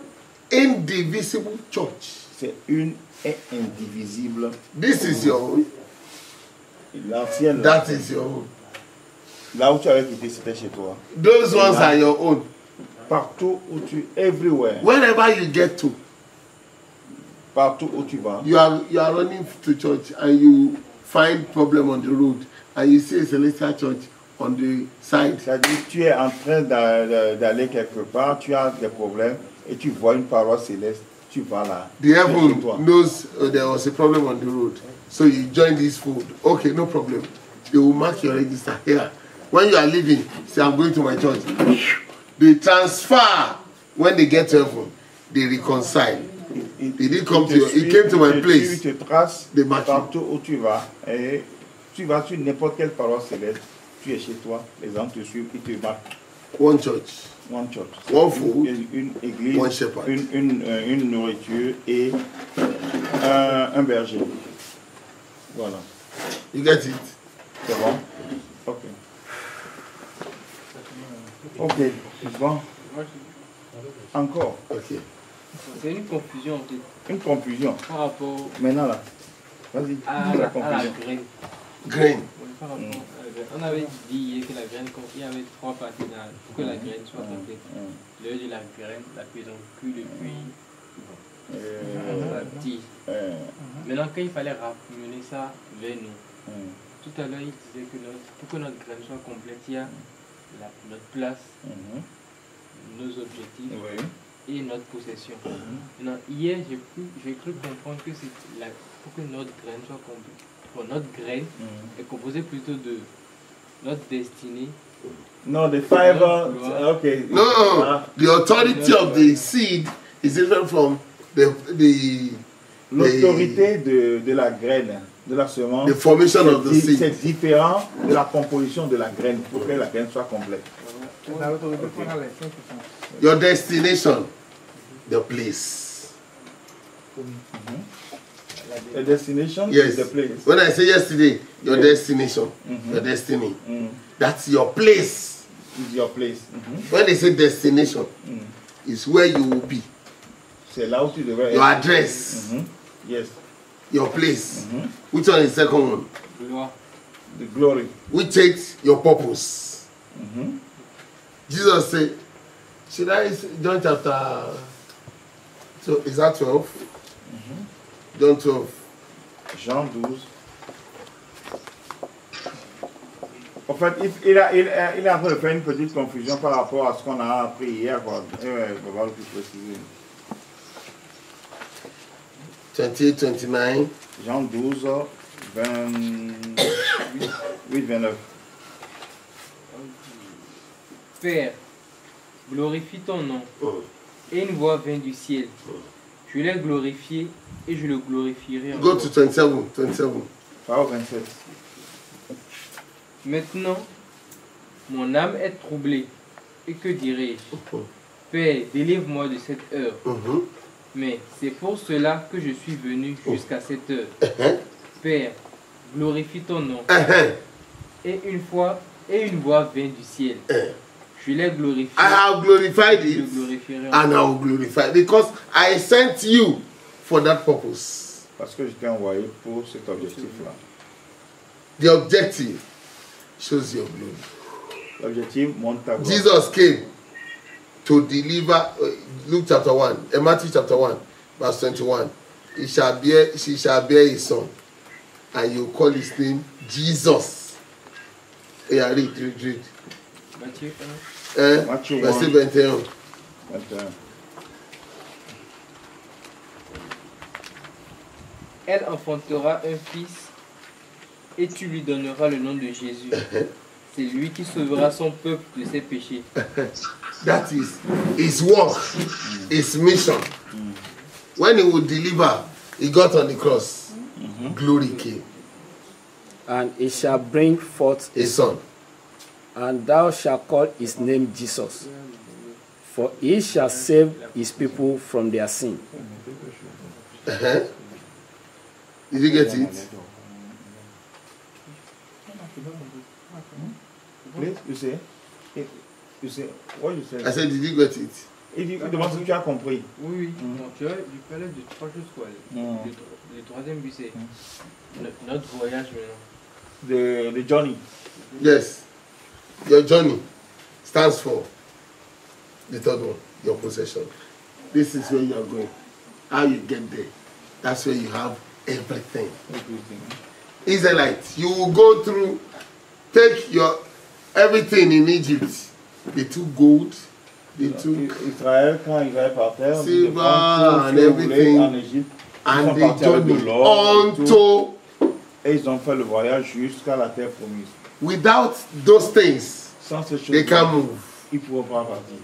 [SPEAKER 3] indivisible church.
[SPEAKER 4] C'est une et indivisible.
[SPEAKER 3] This is your own.
[SPEAKER 4] L'ancienne.
[SPEAKER 3] That is your own.
[SPEAKER 4] Là où tu avais quitté, c'était chez toi.
[SPEAKER 3] Those ones are your own.
[SPEAKER 4] Partout où tu, everywhere.
[SPEAKER 3] Wherever you get to.
[SPEAKER 4] Partout où tu vas.
[SPEAKER 3] You are running to church and you find problem on the road and you see a Celestial Church on the side.
[SPEAKER 4] C'est-à-dire tu es en train d'aller quelque part, tu as des problèmes et tu vois une paroisse céleste, tu vas là.
[SPEAKER 3] The heaven knows there was a problem on the road, so you join this food. Okay, no problem. They will mark your register here. When you are leaving, say I'm going to my church. They transfer. When they get to heaven, they reconcile. They didn't come to you. He came to my place.
[SPEAKER 4] Tu te traces partout où tu vas et tu vas sur n'importe quelle paroisse céleste. Tu es chez toi, les gens te suivent, ils te marquent.
[SPEAKER 3] One church.
[SPEAKER 4] One church.
[SPEAKER 3] One food.
[SPEAKER 4] Une église.
[SPEAKER 3] One shepherd.
[SPEAKER 4] Une nourriture et un berger. Voilà.
[SPEAKER 3] You get it?
[SPEAKER 4] C'est bon? Ok. Ok, c'est bon. Encore.
[SPEAKER 3] Ok.
[SPEAKER 1] C'est une confusion en fait.
[SPEAKER 4] Une confusion.
[SPEAKER 1] Par rapport.
[SPEAKER 4] Maintenant là. Vas-y.
[SPEAKER 1] À la graine.
[SPEAKER 3] Graine.
[SPEAKER 1] On avait dit hier que la graine, il y avait 3 parties pour que la graine soit complète. L'heure de la graine, la pédoncule, puis baptise. Maintenant, quand il fallait ramener ça vers nous, tout à l'heure, il disait que pour que notre graine soit complète, il y a notre place, nos objectifs et notre possession. Maintenant, hier, j'ai cru comprendre que pour que notre graine soit complète, notre graine est composée plutôt de notre destinée.
[SPEAKER 4] No, the fiber. Okay.
[SPEAKER 3] No, the authority of the seed is different from
[SPEAKER 4] l'autorité de la graine, de la semence.
[SPEAKER 3] The formation of the seed.
[SPEAKER 4] C'est différent de la composition de la graine pour que la graine soit complète.
[SPEAKER 3] Your destination, the place.
[SPEAKER 4] The destination
[SPEAKER 3] yes.
[SPEAKER 4] is the place.
[SPEAKER 3] When I say yesterday, your destination, your destiny, that's your place.
[SPEAKER 4] Is your place.
[SPEAKER 3] When they say destination, it's where you will be.
[SPEAKER 4] C'est là où tu devrais
[SPEAKER 3] your address.
[SPEAKER 4] Yes.
[SPEAKER 3] Your place. Which one is the second one?
[SPEAKER 1] Gloire.
[SPEAKER 4] The glory.
[SPEAKER 3] Which takes your purpose. Jesus said, should I say John chapter, so is that 12? John 12.
[SPEAKER 4] Jean 12. En fait, il est en train de faire une petite confusion par rapport à ce qu'on a appris hier. On va le plus préciser.
[SPEAKER 3] 28, 29.
[SPEAKER 4] Jean 12, 28, 29.
[SPEAKER 1] Père, glorifie ton nom. Et une voix vint du ciel. Je l'ai glorifié et je le glorifierai.
[SPEAKER 3] Go to 27. 27.
[SPEAKER 4] Parole 27.
[SPEAKER 1] Maintenant, mon âme est troublée. Et que dirai-je? Père, délivre-moi de cette heure. Mais c'est pour cela que je suis venu jusqu'à cette heure. Père, glorifie ton nom. Et une voix vint du ciel. Je l'ai glorifié.
[SPEAKER 3] I have glorified it, and I will glorify it, because I sent you for that purpose.
[SPEAKER 4] Parce que je t'ai envoyé pour cet objectif-là.
[SPEAKER 3] The objective shows your glory.
[SPEAKER 4] L'objectif montre ta gloire.
[SPEAKER 3] Jesus came to deliver. Luke chapter 1, Matthew chapter 1, verse 21. She shall bear his son, and you call his name Jesus. Yeah, read.
[SPEAKER 1] Matthieu
[SPEAKER 3] 1.
[SPEAKER 4] Matthieu 1.
[SPEAKER 3] Verset 21.
[SPEAKER 1] Elle enfantera un fils et tu lui donneras le nom de Jésus. C'est lui qui sauvera son peuple de ses péchés.
[SPEAKER 3] That is his work, his mission. When he would deliver, he got on the cross. Glory came.
[SPEAKER 6] And he shall bring forth
[SPEAKER 3] a son.
[SPEAKER 6] And thou shalt call his name Jesus. For he shall save his people from their sin.
[SPEAKER 3] Did you get it?
[SPEAKER 4] Please, you say, what you said?
[SPEAKER 3] I said, did you get it?
[SPEAKER 4] Il demande si tu as compris.
[SPEAKER 1] Oui. Donc, tu vois, il parlait de trois choses, quoi. Le troisième but, c'est notre voyage maintenant.
[SPEAKER 4] The journey.
[SPEAKER 3] Yes. Your journey stands for the third one, your possession. This is where you are going. How you get there. That's where you have everything. Israelites, you will go through, take your everything in Egypt. They took gold, they took
[SPEAKER 4] Israël, quand Israël partait,
[SPEAKER 3] silver and everything,
[SPEAKER 4] en Égypte,
[SPEAKER 3] and they journeyed unto.
[SPEAKER 4] Et ils ont fait le voyage jusqu'à la terre promise.
[SPEAKER 3] Without those things,
[SPEAKER 4] sans ces choses,
[SPEAKER 3] they can't move.
[SPEAKER 4] Ils ne pourront pas partir.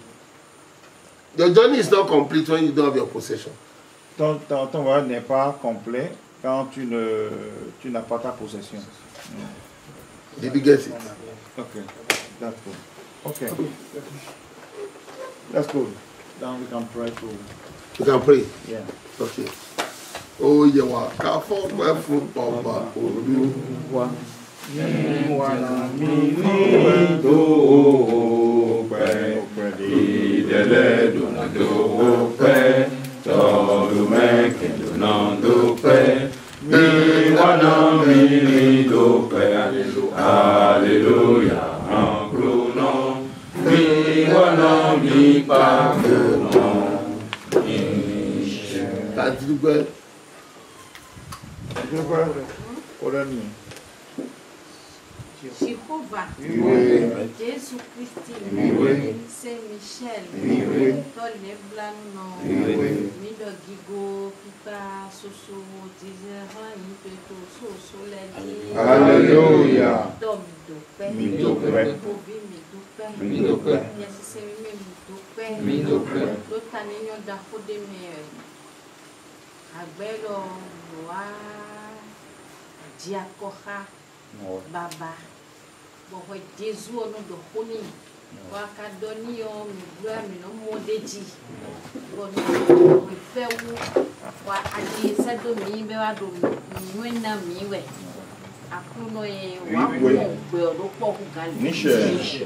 [SPEAKER 3] Your journey is not complete when you don't have your possession.
[SPEAKER 4] Ton voyage n'est pas complet quand tu n'as pas ta possession.
[SPEAKER 3] Did you get it?
[SPEAKER 4] Okay, that's good. Okay, that's good. Now we can pray to.
[SPEAKER 3] You can pray.
[SPEAKER 4] Yeah.
[SPEAKER 3] Okay. Oh, you are careful, my food, Papa. Oh, Can àti dúpẹ́.
[SPEAKER 7] Jehovah, Jésus Christ, Saint-Michel, Tolé Blanc, Mido Gigo, Pipa, Soso, Dizera, Impeto, Soso, Lady.
[SPEAKER 4] Alléluia.
[SPEAKER 7] Midopé, Midopé, Midopé, Lotaninho da Rodemere, Abelo, Noa, Diacoha, Baba. Bon, Jésus au nom de Honi, Wakadoni, mi no modeji. Bon, we fait où, wa adi sado mi be wa do mi na mi we. Akuno e wa gbe odo po ku gali.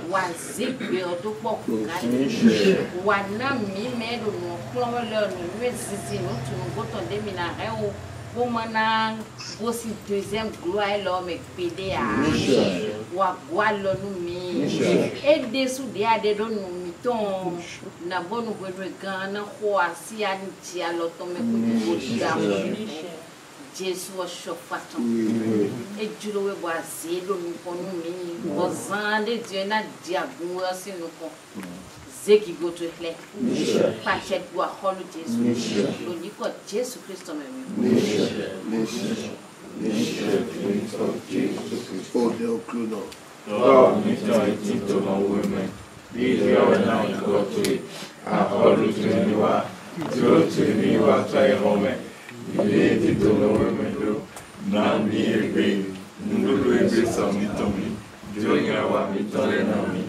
[SPEAKER 7] Wa zigbe odo po ku gali. Wa na mi me do no klon le no we sisi no tu no goto de mi na re o. Bon maintenant, aussi deuxième gloire l'homme pédé à wa gwalo nous mi et dessous des ade don nous miton na bonu gwe gan na ho asi ani ti aloto me ko dia Jésus o chofaton et julo we boise do mi ponu mi ozande Dieu na diagun asi no ko Zeki go to clear. Pachet wa holu Jésus. L'unico Jésus Christ même.
[SPEAKER 3] Oh, Dieu, clown.
[SPEAKER 4] Oh, mission est into my women. These are now go to it. I hold to me wa. Go to me wa try home. Related to the women do. Now me agree. Ndulu agree some me to me. Doing our me to me.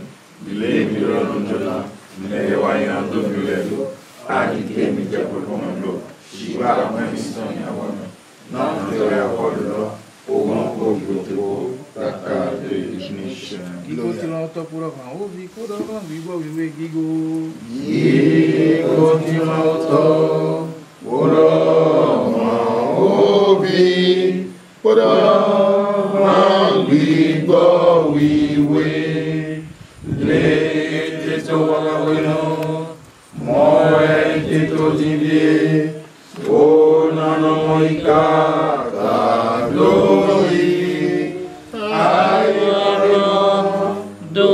[SPEAKER 4] Delay me run on mais waya do milelo a que me quer por comando chiva a missão ya wame não do ya holo o gon ko goto ta ka de ignition
[SPEAKER 5] Gigo ti lo to puro kan o vi ko do kan vi bo we gigo
[SPEAKER 4] ti lo to puro ma o vi puro ma vi bo we le to wa bueno moe ti to divie o nano moika ta glory ayoro do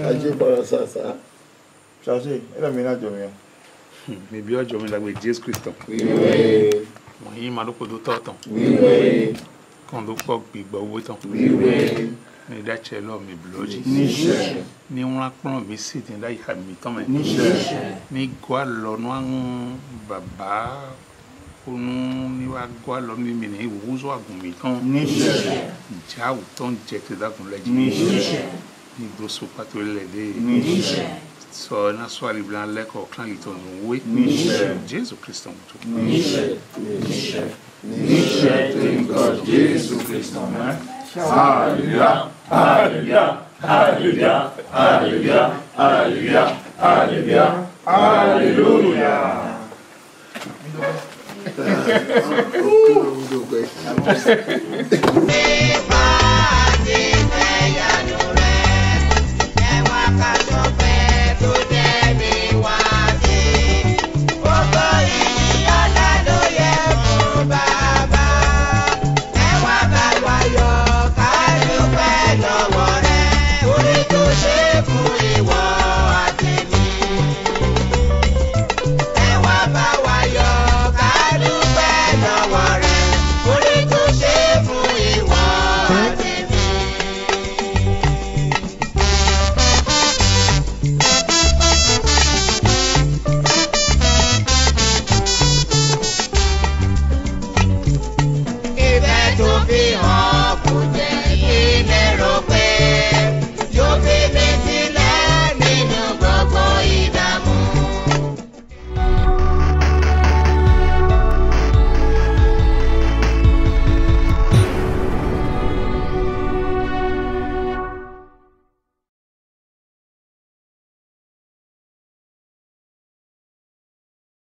[SPEAKER 3] Aje para sasa.
[SPEAKER 4] Chargé, elle a mis la journée.
[SPEAKER 8] Mais bien, je vais avec Jésus Christ.
[SPEAKER 3] Oui.
[SPEAKER 8] Il m'a dit que d'autres temps.
[SPEAKER 3] Oui.
[SPEAKER 8] Quand on peut bien autant.
[SPEAKER 3] Oui.
[SPEAKER 8] Mais d'ailleurs, l'homme est bloqué.
[SPEAKER 3] Niche.
[SPEAKER 8] Ni on a plan, mais c'est un d'ailleurs il a mis quand même.
[SPEAKER 3] Niche.
[SPEAKER 8] Ni quoi l'homme baba. Ni wa quoi l'homme ni mene rouge ou agumi quand.
[SPEAKER 3] Niche.
[SPEAKER 8] Déjà autant jeté dans la
[SPEAKER 3] Niche.
[SPEAKER 8] Ni dosso pas tout l'aider.
[SPEAKER 3] Niche.
[SPEAKER 8] So na swali blanc leko clan liton oui. Jésus Christ en tout.
[SPEAKER 3] Niche.
[SPEAKER 4] Jésus Christ en main. Alléluia, alléluia, alléluia, alléluia, alléluia, alléluia, alléluia.
[SPEAKER 11] Fún